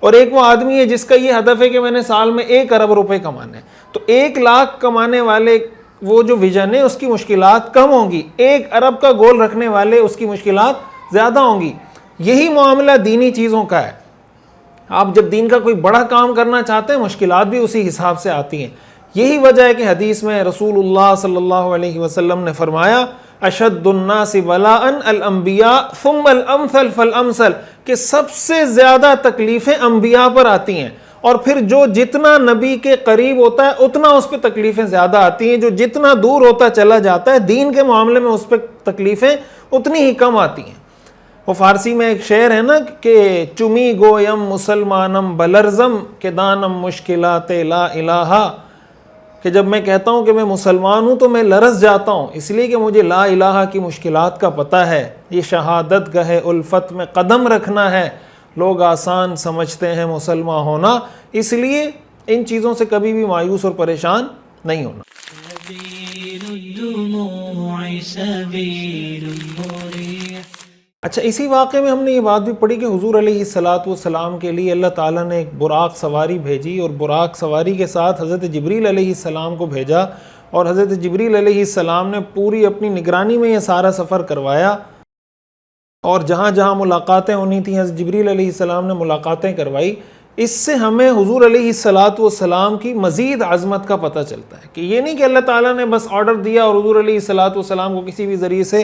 اور ایک وہ آدمی ہے جس کا یہ ہدف ہے کہ میں نے سال میں 1 ارب روپے کمانے ہیں، تو 1 لاکھ کمانے والے وہ جو ویژن ہے اس کی مشکلات کم ہوں گی، 1 ارب کا گول رکھنے والے اس کی مشکلات زیادہ ہوں گی۔ یہی معاملہ دینی چیزوں کا ہے۔ آپ جب دین کا کوئی بڑا کام کرنا چاہتے ہیں، مشکلات بھی اسی حساب سے آتی ہیں۔ یہی وجہ ہے کہ حدیث میں رسول اللہ صلی اللہ علیہ وسلم نے فرمایا اشد الناس بلاء الانبیاء ثم الامثل فالامثل، کہ سب سے زیادہ تکلیفیں انبیاء پر آتی ہیں، اور پھر جو جتنا نبی کے قریب ہوتا ہے اتنا اس پہ تکلیفیں زیادہ آتی ہیں، جو جتنا دور ہوتا چلا جاتا ہے دین کے معاملے میں اس پہ تکلیفیں اتنی ہی کم آتی ہیں۔ وہ فارسی میں ایک شعر ہے نا کہ چمی گویم مسلمانم بلرزم کہ دانم مشکلات لا الہ، کہ جب میں کہتا ہوں کہ میں مسلمان ہوں تو میں لرز جاتا ہوں، اس لیے کہ مجھے لا الہ کی مشکلات کا پتہ ہے۔ یہ شہادت گاہ الفت میں قدم رکھنا ہے، لوگ آسان سمجھتے ہیں مسلمان ہونا، اس لیے ان چیزوں سے کبھی بھی مایوس اور پریشان نہیں ہونا۔ اچھا، اسی واقعے میں ہم نے یہ بات بھی پڑھی کہ حضور علیہ الصلوۃ والسلام کے لیے اللہ تعالیٰ نے ایک براق سواری بھیجی، اور براق سواری کے ساتھ حضرت جبریل علیہ السلام کو بھیجا، اور حضرت جبریل علیہ السلام نے پوری اپنی نگرانی میں یہ سارا سفر کروایا، اور جہاں جہاں ملاقاتیں ہونی تھیں حضرت جبریل علیہ السلام نے ملاقاتیں کروائی۔ اس سے ہمیں حضور علیہ الصلوۃ والسلام کی مزید عظمت کا پتہ چلتا ہے کہ یہ نہیں کہ اللہ تعالیٰ نے بس آرڈر دیا اور حضور علیہ الصلوۃ والسلام کو کسی بھی ذریعے سے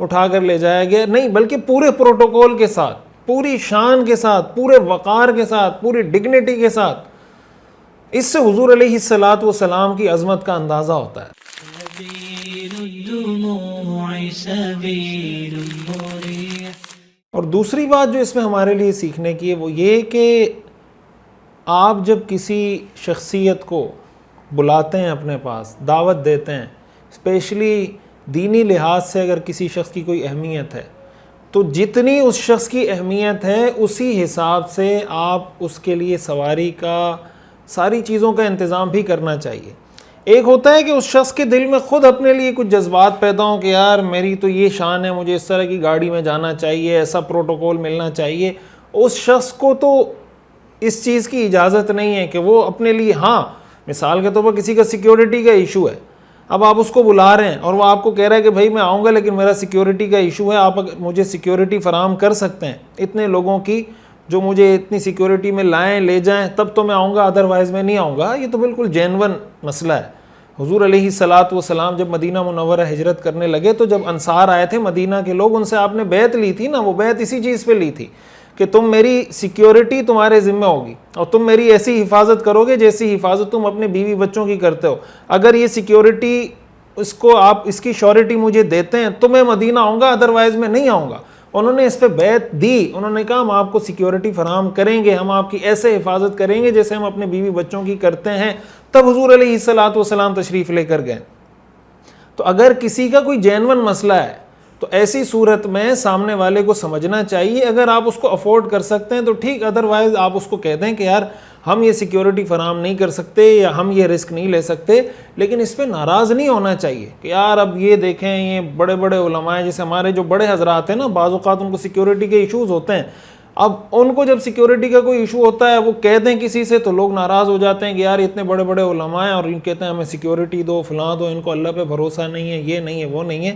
اٹھا کر لے جایا گیا، نہیں، بلکہ پورے پروٹوکول کے ساتھ، پوری شان کے ساتھ، پورے وقار کے ساتھ، پوری ڈگنیٹی کے ساتھ۔ اس سے حضور علیہ الصلوۃ والسلام کی عظمت کا اندازہ ہوتا ہے۔ اور دوسری بات جو اس میں ہمارے لیے سیکھنے کی ہے وہ یہ کہ آپ جب کسی شخصیت کو بلاتے ہیں اپنے پاس، دعوت دیتے ہیں، اسپیشلی دینی لحاظ سے اگر کسی شخص کی کوئی اہمیت ہے تو جتنی اس شخص کی اہمیت ہے اسی حساب سے آپ اس کے لیے سواری کا، ساری چیزوں کا انتظام بھی کرنا چاہیے۔ ایک ہوتا ہے کہ اس شخص کے دل میں خود اپنے لیے کچھ جذبات پیدا ہوں کہ یار میری تو یہ شان ہے، مجھے اس طرح کی گاڑی میں جانا چاہیے، ایسا پروٹوکول ملنا چاہیے۔ اس شخص کو تو اس چیز کی اجازت نہیں ہے کہ وہ اپنے لیے، ہاں مثال کے طور پر کسی کا سیکیورٹی کا ایشو ہے، اب آپ اس کو بلا رہے ہیں اور وہ آپ کو کہہ رہا ہے کہ بھائی میں آؤں گا لیکن میرا سیکیورٹی کا ایشو ہے، آپ مجھے سیکیورٹی فراہم کر سکتے ہیں اتنے لوگوں کی جو مجھے اتنی سیکیورٹی میں لائیں لے جائیں تب تو میں آؤں گا، ادروائز میں نہیں آؤں گا۔ یہ تو بالکل جینون مسئلہ ہے۔ حضور علیہ الصلاۃ والسلام جب مدینہ منورہ ہجرت کرنے لگے تو جب انصار آئے تھے مدینہ کے لوگ، ان سے آپ نے بیعت لی تھی نا، وہ بیعت اسی چیز پہ لی تھی کہ تم میری سیکیورٹی تمہارے ذمہ ہوگی اور تم میری ایسی حفاظت کرو گے جیسی حفاظت تم اپنے بیوی بچوں کی کرتے ہو۔ اگر یہ سیکیورٹی اس کو آپ اس کی شیورٹی مجھے دیتے ہیں تو میں مدینہ آؤں گا، ادروائز میں نہیں آؤں گا۔ انہوں نے اس پہ بیعت دی، انہوں نے کہا ہم آپ کو سیکیورٹی فراہم کریں گے، ہم آپ کی ایسے حفاظت کریں گے جیسے ہم اپنے بیوی بچوں کی کرتے ہیں۔ تب حضور علیہ الصلاۃ والسلام تشریف لے کر گئے۔ تو اگر کسی کا کوئی جینون مسئلہ ہے تو ایسی صورت میں سامنے والے کو سمجھنا چاہیے، اگر آپ اس کو افورڈ کر سکتے ہیں تو ٹھیک، ادروائز آپ اس کو کہہ دیں کہ یار ہم یہ سیکیورٹی فراہم نہیں کر سکتے یا ہم یہ رسک نہیں لے سکتے، لیکن اس پہ ناراض نہیں ہونا چاہیے کہ یار اب یہ دیکھیں یہ بڑے بڑے علماء ہیں، جیسے ہمارے جو بڑے حضرات ہیں نا، بعض اوقات ان کو سیکیورٹی کے ایشوز ہوتے ہیں، اب ان کو جب سیکیورٹی کا کوئی ایشو ہوتا ہے وہ کہہ دیں کسی سے تو لوگ ناراض ہو جاتے ہیں کہ یار اتنے بڑے بڑے علماء ہیں اور ان کہتے ہیں ہمیں سیکیورٹی دو، فلاں دو، ان کو اللہ پہ بھروسہ نہیں ہے، یہ نہیں ہے، وہ نہیں ہے۔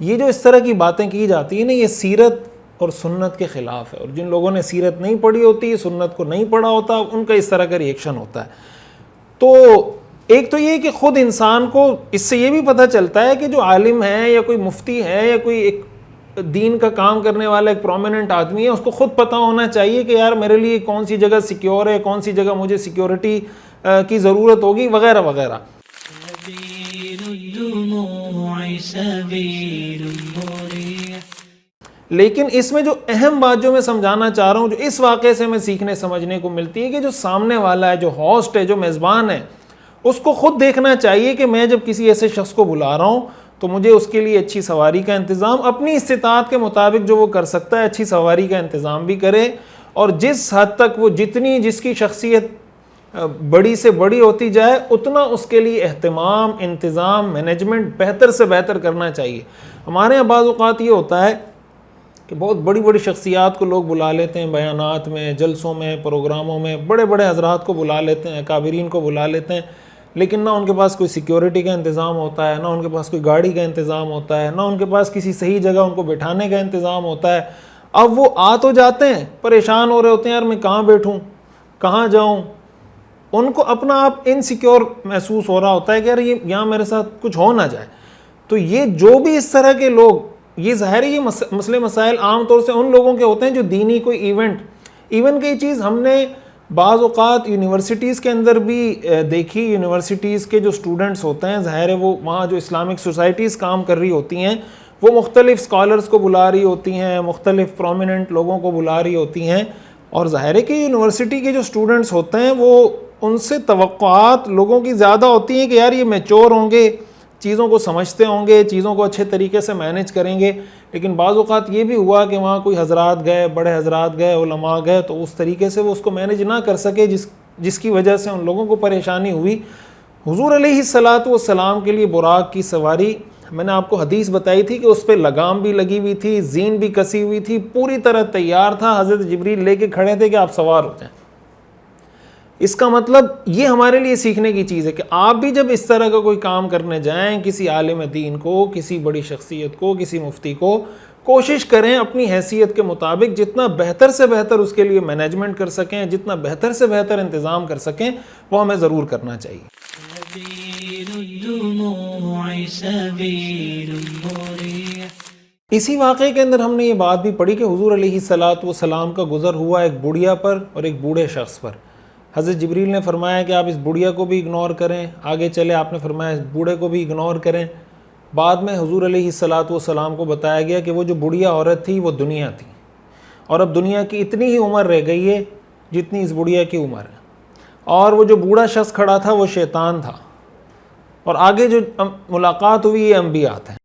یہ جو اس طرح کی باتیں کی جاتی ہیں نا، یہ سیرت اور سنت کے خلاف ہے، اور جن لوگوں نے سیرت نہیں پڑھی ہوتی، سنت کو نہیں پڑھا ہوتا، ان کا اس طرح کا ریئیکشن ہوتا ہے۔ تو ایک تو یہ کہ خود انسان کو اس سے یہ بھی پتہ چلتا ہے کہ جو عالم ہے یا کوئی مفتی ہے یا کوئی ایک دین کا کام کرنے والا ایک پرومیننٹ آدمی ہے، اس کو خود پتہ ہونا چاہیے کہ یار میرے لیے کون سی جگہ سیکیور ہے، کون سی جگہ مجھے سیکیورٹی کی ضرورت ہوگی، وغیرہ وغیرہ۔ لیکن اس میں جو اہم بات جو میں سمجھانا چاہ رہا ہوں، جو اس واقعے سے میں سیکھنے سمجھنے کو ملتی ہے کہ جو سامنے والا ہے، جو ہوسٹ ہے، جو میزبان ہے، اس کو خود دیکھنا چاہیے کہ میں جب کسی ایسے شخص کو بلا رہا ہوں تو مجھے اس کے لیے اچھی سواری کا انتظام اپنی استطاعت کے مطابق جو وہ کر سکتا ہے، اچھی سواری کا انتظام بھی کرے، اور جس حد تک وہ جتنی جس کی شخصیت بڑی سے بڑی ہوتی جائے اتنا اس کے لیے اہتمام، انتظام، مینجمنٹ بہتر سے بہتر کرنا چاہیے۔ ہمارے یہاں بعض اوقات یہ ہوتا ہے کہ بہت بڑی بڑی شخصیات کو لوگ بلا لیتے ہیں، بیانات میں، جلسوں میں، پروگراموں میں بڑے بڑے حضرات کو بلا لیتے ہیں، اکابرین کو بلا لیتے ہیں، لیکن نہ ان کے پاس کوئی سیکیورٹی کا انتظام ہوتا ہے، نہ ان کے پاس کوئی گاڑی کا انتظام ہوتا ہے، نہ ان کے پاس کسی صحیح جگہ ان کو بٹھانے کا انتظام ہوتا ہے۔ اب وہ آ تو جاتے ہیں، پریشان ہو رہے ہوتے ہیں یار میں کہاں بیٹھوں، کہاں جاؤں، ان کو اپنا آپ انسیکیور محسوس ہو رہا ہوتا ہے کہ یار یہ یہاں میرے ساتھ کچھ ہو نہ جائے۔ تو یہ جو بھی اس طرح کے لوگ، یہ ظاہر ہے یہ مسئلے مسائل عام طور سے ان لوگوں کے ہوتے ہیں جو دینی کوئی ایون کی چیز ہم نے بعض اوقات یونیورسٹیز کے اندر بھی دیکھی۔ یونیورسٹیز کے جو اسٹوڈنٹس ہوتے ہیں، ظاہر ہے وہ وہاں جو اسلامک سوسائٹیز کام کر رہی ہوتی ہیں، وہ مختلف اسکالرس کو بلا رہی ہوتی ہیں، مختلف پرومیننٹ لوگوں کو بلا رہی ہوتی ہیں، اور ظاہر ہے کہ یونیورسٹی کے جو اسٹوڈنٹس ہوتے ہیں وہ ان سے توقعات لوگوں کی زیادہ ہوتی ہیں کہ یار یہ میچور ہوں گے، چیزوں کو سمجھتے ہوں گے، چیزوں کو اچھے طریقے سے مینیج کریں گے۔ لیکن بعض اوقات یہ بھی ہوا کہ وہاں کوئی حضرات گئے، بڑے حضرات گئے، علماء گئے، تو اس طریقے سے وہ اس کو مینیج نہ کر سکے، جس کی وجہ سے ان لوگوں کو پریشانی ہوئی۔ حضور علیہ الصلاۃ والسلام کے لیے براق کی سواری، میں نے آپ کو حدیث بتائی تھی کہ اس پہ لگام بھی لگی ہوئی تھی، زین بھی کسی ہوئی تھی، پوری طرح تیار تھا، حضرت جبریل لے کے کھڑے تھے کہ آپ سوار ہو جائیں۔ اس کا مطلب یہ ہمارے لیے سیکھنے کی چیز ہے کہ آپ بھی جب اس طرح کا کوئی کام کرنے جائیں، کسی عالم دین کو، کسی بڑی شخصیت کو، کسی مفتی کو، کوشش کریں اپنی حیثیت کے مطابق جتنا بہتر سے بہتر اس کے لیے مینجمنٹ کر سکیں، جتنا بہتر سے بہتر انتظام کر سکیں، وہ ہمیں ضرور کرنا چاہیے۔ اسی واقعے کے اندر ہم نے یہ بات بھی پڑھی کہ حضور علیہ الصلاۃ والسلام کا گزر ہوا ایک بڑھیا پر اور ایک بوڑھے شخص پر۔ حضرت جبریل نے فرمایا کہ آپ اس بڑھیا کو بھی اگنور کریں، آگے چلے آپ نے فرمایا اس بوڑھے کو بھی اگنور کریں۔ بعد میں حضور علیہ الصلاۃ والسلام کو بتایا گیا کہ وہ جو بڑھیا عورت تھی وہ دنیا تھی، اور اب دنیا کی اتنی ہی عمر رہ گئی ہے جتنی اس بڑھیا کی عمر ہے۔ اور وہ جو بوڑھا شخص کھڑا تھا وہ شیطان تھا، اور آگے جو ملاقات ہوئی یہ انبیاء ہیں۔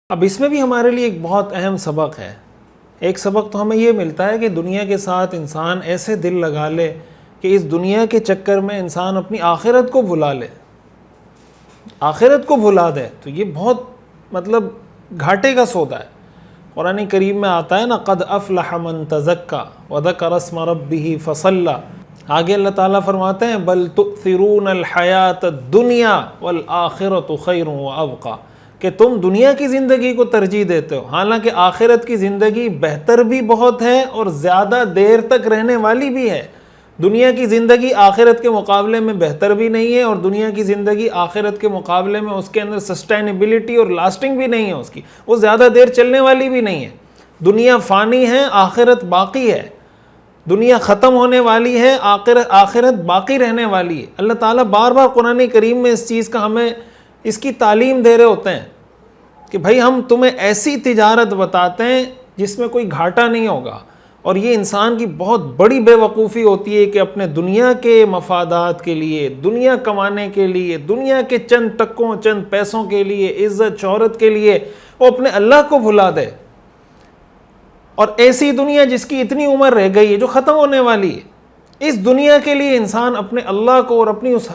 اب اس میں بھی ہمارے لیے ایک بہت اہم سبق ہے۔ ایک سبق تو ہمیں یہ ملتا ہے کہ دنیا کے ساتھ انسان ایسے دل لگا لے کہ اس دنیا کے چکر میں انسان اپنی آخرت کو بھلا لے، آخرت کو بھلا دے، تو یہ بہت مطلب گھاٹے کا سودا ہے۔ قرآن کریم میں آتا ہے نا، قد افلح من تزکا وذکر اسم ربہ فصلی۔ آگے اللہ تعالیٰ فرماتے ہیں بل تؤثرون الحیات الدنیا والآخرۃ خیر وابقی، کہ تم دنیا کی زندگی کو ترجیح دیتے ہو، حالانکہ آخرت کی زندگی بہتر بھی بہت ہے اور زیادہ دیر تک رہنے والی بھی ہے۔ دنیا کی زندگی آخرت کے مقابلے میں بہتر بھی نہیں ہے، اور دنیا کی زندگی آخرت کے مقابلے میں اس کے اندر سسٹینیبلٹی اور لاسٹنگ بھی نہیں ہے اس کی، وہ زیادہ دیر چلنے والی بھی نہیں ہے۔ دنیا فانی ہے، آخرت باقی ہے۔ دنیا ختم ہونے والی ہے، آخرت باقی رہنے والی ہے۔ اللہ تعالیٰ بار بار قرآن کریم میں اس چیز کا ہمیں اس کی تعلیم دے رہے ہوتے ہیں کہ بھائی ہم تمہیں ایسی تجارت بتاتے ہیں جس میں کوئی گھاٹا نہیں ہوگا۔ اور یہ انسان کی بہت بڑی بے وقوفی ہوتی ہے کہ اپنے دنیا کے مفادات کے لیے، دنیا کمانے کے لیے، دنیا کے چند ٹکوں چند پیسوں کے لیے، عزت شہرت کے لیے وہ اپنے اللہ کو بھلا دے۔ اور ایسی دنیا جس کی اتنی عمر رہ گئی ہے، جو ختم ہونے والی ہے، اس دنیا کے لیے انسان اپنے اللہ کو اور اپنی اس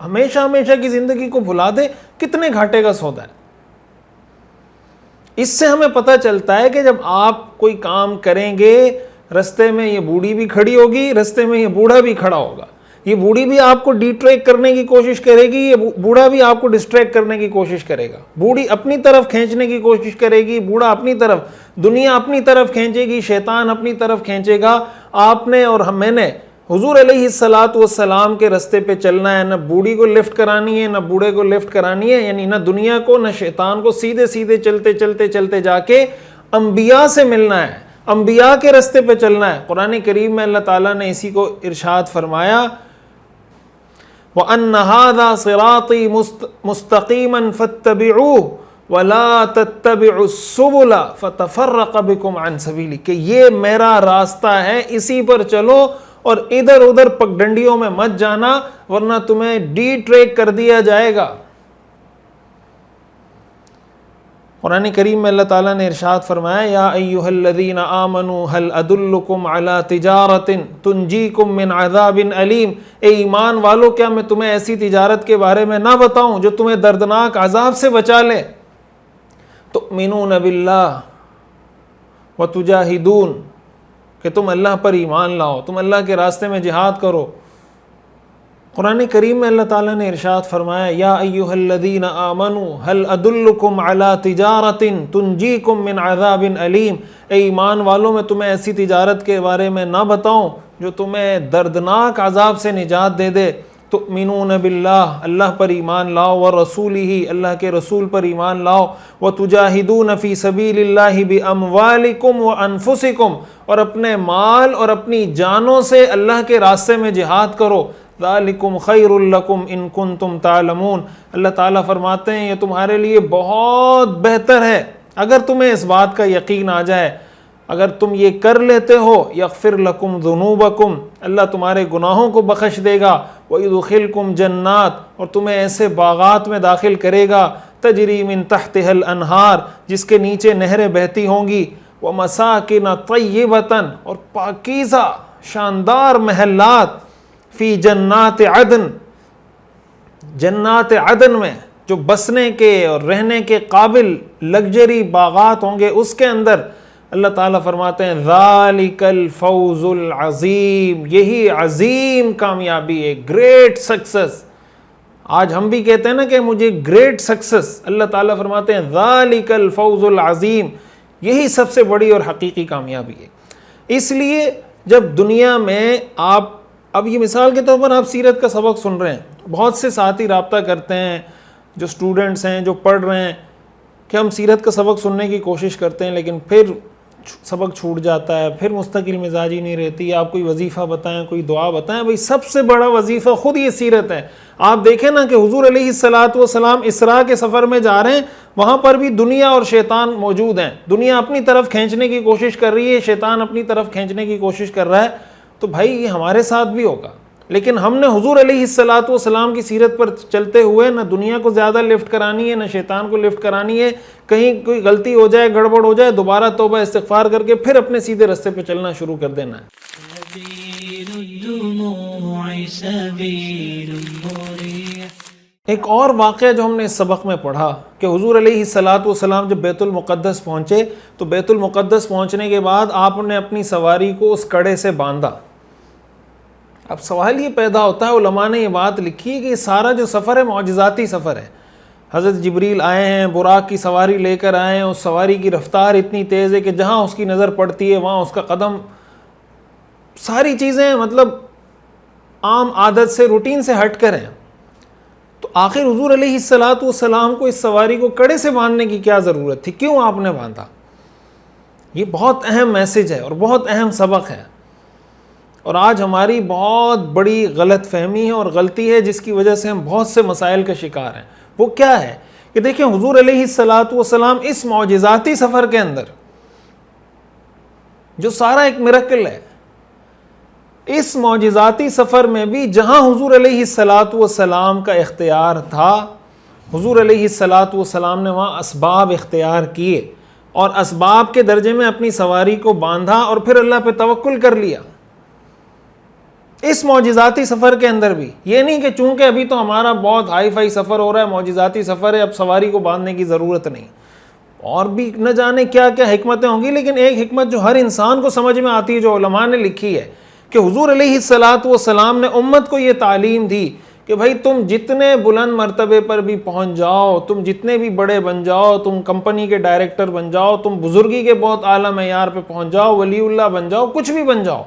ہمیشہ ہمیشہ کی زندگی کو بھلا دے، کتنے گھاٹے کا سودا ہے۔ اس سے ہمیں پتہ چلتا ہے کہ جب آپ کوئی کام کریں گے، رستے میں یہ بوڑھی بھی کھڑی ہوگی، رستے میں یہ بوڑھا بھی کھڑا ہوگا، یہ بوڑھی بھی آپ کو ڈیٹریکٹ کرنے کی کوشش کرے گی، یہ بوڑھا بھی آپ کو ڈسٹریکٹ کرنے کی کوشش کرے گا۔ بوڑھی اپنی طرف کھینچنے کی کوشش کرے گی، بوڑھا اپنی طرف، دنیا اپنی طرف کھینچے گی، شیطان اپنی طرف کھینچے گا۔ آپ نے اور میں نے حضور علیہ السلام کے رستے پہ چلنا ہے، نہ بوڑھی کو لفٹ کرانی ہے نہ بوڑھے کو لفٹ کرانی ہے، یعنی نہ دنیا کو نہ شیطان کو، سیدھے سیدھے چلتے چلتے چلتے جا کے انبیاء سے ملنا ہے، انبیاء کے رستے پہ چلنا ہے۔ قرآن کریم میں اللہ تعالیٰ نے اسی کو ارشاد فرمایا وَأَنَّ هَذَا صِرَاطِي مُسْتَقِيمًا فَاتَّبِعُوهُ وَلَا تَتَّبِعُوا السُّبُلَ فَتَفَرَّقَ بِكُمْ عَنْ سَبِيلِهِ، کہ یہ میرا راستہ ہے، اسی پر چلو اور ادھر ادھر پگڈنڈیوں میں مت جانا، ورنہ تمہیں ڈی ٹریک کر دیا جائے گا۔ قرآن کریم میں اللہ تعالیٰ نے ارشاد فرمایا یا ایھا الذین آمنوا هل ادلکم علی تجارۃ تنجیکم من عذاب علیم، اے ایمان والو کیا میں تمہیں ایسی تجارت کے بارے میں نہ بتاؤں جو تمہیں دردناک عذاب سے بچا لے؟ تؤمنون باللہ وتجاہدون، کہ تم اللہ پر ایمان لاؤ، تم اللہ کے راستے میں جہاد کرو۔ قرآن کریم میں اللہ تعالیٰ نے ارشاد فرمایا یا ایھا الذین آمنوا هل ادلکم علی تجارۃ تنجیکم من عذاب علیم، اے ایمان والوں میں تمہیں ایسی تجارت کے بارے میں نہ بتاؤں جو تمہیں دردناک عذاب سے نجات دے دے۔ تؤمنون باللہ، اللہ پر ایمان لاؤ، ورسولہ، اللہ کے رسول پر ایمان لاؤ، وتجاہدون فی سبیل اللہ باموالکم وانفسکم، اور اپنے مال اور اپنی جانوں سے اللہ کے راستے میں جہاد کرو۔ ذالکم خیر لکم ان کنتم تعلمون، اللہ تعالیٰ فرماتے ہیں یہ تمہارے لیے بہت بہتر ہے اگر تمہیں اس بات کا یقین آ جائے، اگر تم یہ کر لیتے ہو۔ یغفر لکم ذنوبکم، اللہ تمہارے گناہوں کو بخش دے گا۔ ویدخلکم جنات، اور تمہیں ایسے باغات میں داخل کرے گا، تجری من تحتها الانہار، جس کے نیچے نہریں بہتی ہوں گی۔ ومساکن طیبۃ، اور پاکیزہ شاندار محلات، فی جنات عدن، جنات عدن میں جو بسنے کے اور رہنے کے قابل لگژری باغات ہوں گے، اس کے اندر اللہ تعالیٰ فرماتے ہیں ذالک الفوز العظیم، یہی عظیم کامیابی ہے، گریٹ سکسس۔ آج ہم بھی کہتے ہیں نا کہ مجھے گریٹ سکسس، اللہ تعالیٰ فرماتے ہیں ذالک الفوز العظیم، یہی سب سے بڑی اور حقیقی کامیابی ہے۔ اس لیے جب دنیا میں آپ، اب یہ مثال کے طور پر آپ سیرت کا سبق سن رہے ہیں، بہت سے ساتھی رابطہ کرتے ہیں، جو سٹوڈنٹس ہیں جو پڑھ رہے ہیں، کہ ہم سیرت کا سبق سننے کی کوشش کرتے ہیں لیکن پھر سبق چھوٹ جاتا ہے، پھر مستقل مزاجی نہیں رہتی، آپ کوئی وظیفہ بتائیں، کوئی دعا بتائیں۔ بھئی سب سے بڑا وظیفہ خود یہ سیرت ہے۔ آپ دیکھیں نا کہ حضور علیہ السلام اسراء کے سفر میں جا رہے ہیں، وہاں پر بھی دنیا اور شیطان موجود ہیں، دنیا اپنی طرف کھینچنے کی کوشش کر رہی ہے، شیطان اپنی طرف کھینچنے کی کوشش کر رہا ہے۔ تو بھائی یہ ہمارے ساتھ بھی ہوگا، لیکن ہم نے حضور علیہ الصلاۃ والسلام کی سیرت پر چلتے ہوئے نہ دنیا کو زیادہ لفٹ کرانی ہے نہ شیطان کو لفٹ کرانی ہے. کہیں کوئی غلطی ہو جائے, گڑبڑ ہو جائے, دوبارہ توبہ استغفار کر کے پھر اپنے سیدھے رستے پہ چلنا شروع کر دینا ہے. سبيل الدموع سبيل مريح. ایک اور واقعہ جو ہم نے اس سبق میں پڑھا کہ حضور علیہ الصلاۃ والسلام جب بیت المقدس پہنچے تو بیت المقدس پہنچنے کے بعد آپ نے اپنی سواری کو اس کڑے سے باندھا. اب سوال یہ پیدا ہوتا ہے, علماء نے یہ بات لکھی ہے کہ یہ سارا جو سفر ہے معجزاتی سفر ہے. حضرت جبریل آئے ہیں, براق کی سواری لے کر آئے ہیں, اس سواری کی رفتار اتنی تیز ہے کہ جہاں اس کی نظر پڑتی ہے وہاں اس کا قدم, ساری چیزیں مطلب عام عادت سے روٹین سے ہٹ کر ہیں. تو آخر حضور علیہ الصلاۃ والسلام کو اس سواری کو کڑے سے باندھنے کی کیا ضرورت تھی, کیوں آپ نے باندھا؟ یہ بہت اہم میسج ہے اور بہت اہم سبق ہے. اور آج ہماری بہت بڑی غلط فہمی ہے اور غلطی ہے جس کی وجہ سے ہم بہت سے مسائل کا شکار ہیں. وہ کیا ہے کہ دیکھیں حضور علیہ الصلاۃ والسلام اس معجزاتی سفر کے اندر جو سارا ایک میریکل ہے, اس معجزاتی سفر میں بھی جہاں حضور علیہ الصلاۃ والسلام کا اختیار تھا, حضور علیہ الصلاۃ والسلام نے وہاں اسباب اختیار کیے اور اسباب کے درجے میں اپنی سواری کو باندھا اور پھر اللہ پہ توکل کر لیا. اس معجزاتی سفر کے اندر بھی یہ نہیں کہ چونکہ ابھی تو ہمارا بہت ہائی فائی سفر ہو رہا ہے, معجزاتی سفر ہے, اب سواری کو باندھنے کی ضرورت نہیں. اور بھی نہ جانے کیا کیا حکمتیں ہوں گی, لیکن ایک حکمت جو ہر انسان کو سمجھ میں آتی ہے جو علماء نے لکھی ہے کہ حضور علیہ الصلاۃ والسلام نے امت کو یہ تعلیم دی کہ بھائی تم جتنے بلند مرتبے پر بھی پہنچ جاؤ, تم جتنے بھی بڑے بن جاؤ, تم کمپنی کے ڈائریکٹر بن جاؤ, تم بزرگی کے بہت اعلیٰ معیار پہ پہنچ جاؤ, ولی اللہ بن جاؤ, کچھ بھی بن جاؤ,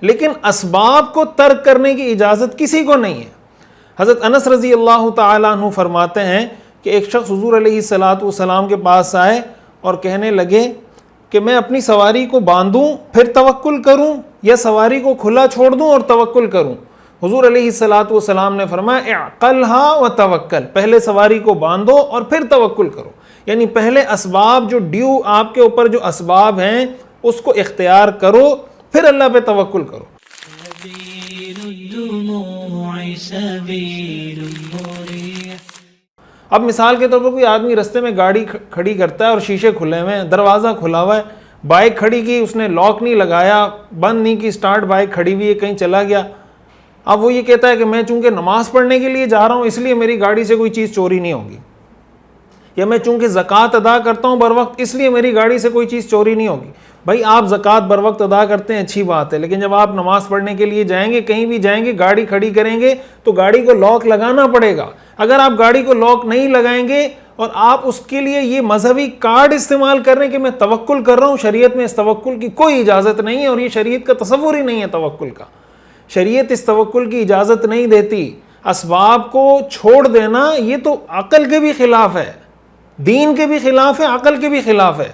لیکن اسباب کو ترک کرنے کی اجازت کسی کو نہیں ہے. حضرت انس رضی اللہ تعالیٰ عنہ فرماتے ہیں کہ ایک شخص حضور علیہ الصلاۃ والسلام کے پاس آئے اور کہنے لگے کہ میں اپنی سواری کو باندھوں پھر توکل کروں یا سواری کو کھلا چھوڑ دوں اور توکل کروں؟ حضور علیہ الصلاۃ والسلام نے فرمایا اعقلھا وتوکل, پہلے سواری کو باندھو اور پھر توکل کرو. یعنی پہلے اسباب جو ڈیو آپ کے اوپر جو اسباب ہیں اس کو اختیار کرو, پھر اللہ پہ توکل کرو. سبيل الدموع سبيل مريح. اب مثال کے طور پر کوئی آدمی رستے میں گاڑی کھڑی کرتا ہے اور شیشے کھلے ہوئے ہیں, دروازہ کھلا ہوا ہے, بائک کھڑی کی, اس نے لاک نہیں لگایا, بند نہیں کی, سٹارٹ بائک کھڑی ہوئی ہے, کہیں چلا گیا. اب وہ یہ کہتا ہے کہ میں چونکہ نماز پڑھنے کے لیے جا رہا ہوں اس لیے میری گاڑی سے کوئی چیز چوری نہیں ہوگی, یا میں چونکہ زکوٰۃ ادا کرتا ہوں بر وقت اس لیے میری گاڑی سے کوئی چیز چوری نہیں ہوگی. بھائی آپ زکوٰۃ بر وقت ادا کرتے ہیں اچھی بات ہے, لیکن جب آپ نماز پڑھنے کے لیے جائیں گے, کہیں بھی جائیں گے, گاڑی کھڑی کریں گے تو گاڑی کو لاک لگانا پڑے گا. اگر آپ گاڑی کو لاک نہیں لگائیں گے اور آپ اس کے لیے یہ مذہبی کارڈ استعمال کر رہے ہیں کہ میں توکل کر رہا ہوں, شریعت میں اس توکل کی کوئی اجازت نہیں ہے اور یہ شریعت کا تصور ہی نہیں ہے توکل کا. شریعت اس توکل کی اجازت نہیں دیتی. اسباب کو چھوڑ دینا یہ تو عقل کے بھی خلاف ہے, دین کے بھی خلاف ہے, عقل کے بھی خلاف ہے.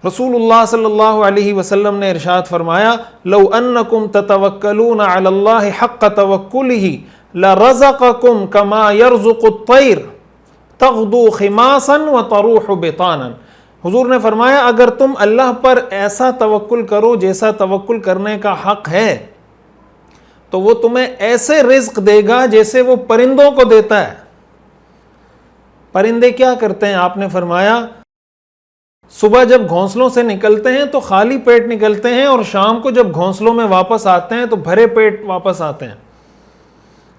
رسول اللہ صلی اللہ علیہ وسلم نے ارشاد فرمایا لو انکم تتوکلون علی اللہ حق توکلہ لرزقکم کما یرزق الطیر تغدو خماسا وتروح بطانا. حضور نے فرمایا اگر تم اللہ پر ایسا توکل کرو جیسا توکل کرنے کا حق ہے تو وہ تمہیں ایسے رزق دے گا جیسے وہ پرندوں کو دیتا ہے. پرندے کیا کرتے ہیں؟ آپ نے فرمایا صبح جب گھونسلوں سے نکلتے ہیں تو خالی پیٹ نکلتے ہیں اور شام کو جب گھونسلوں میں واپس آتے ہیں تو بھرے پیٹ واپس آتے ہیں.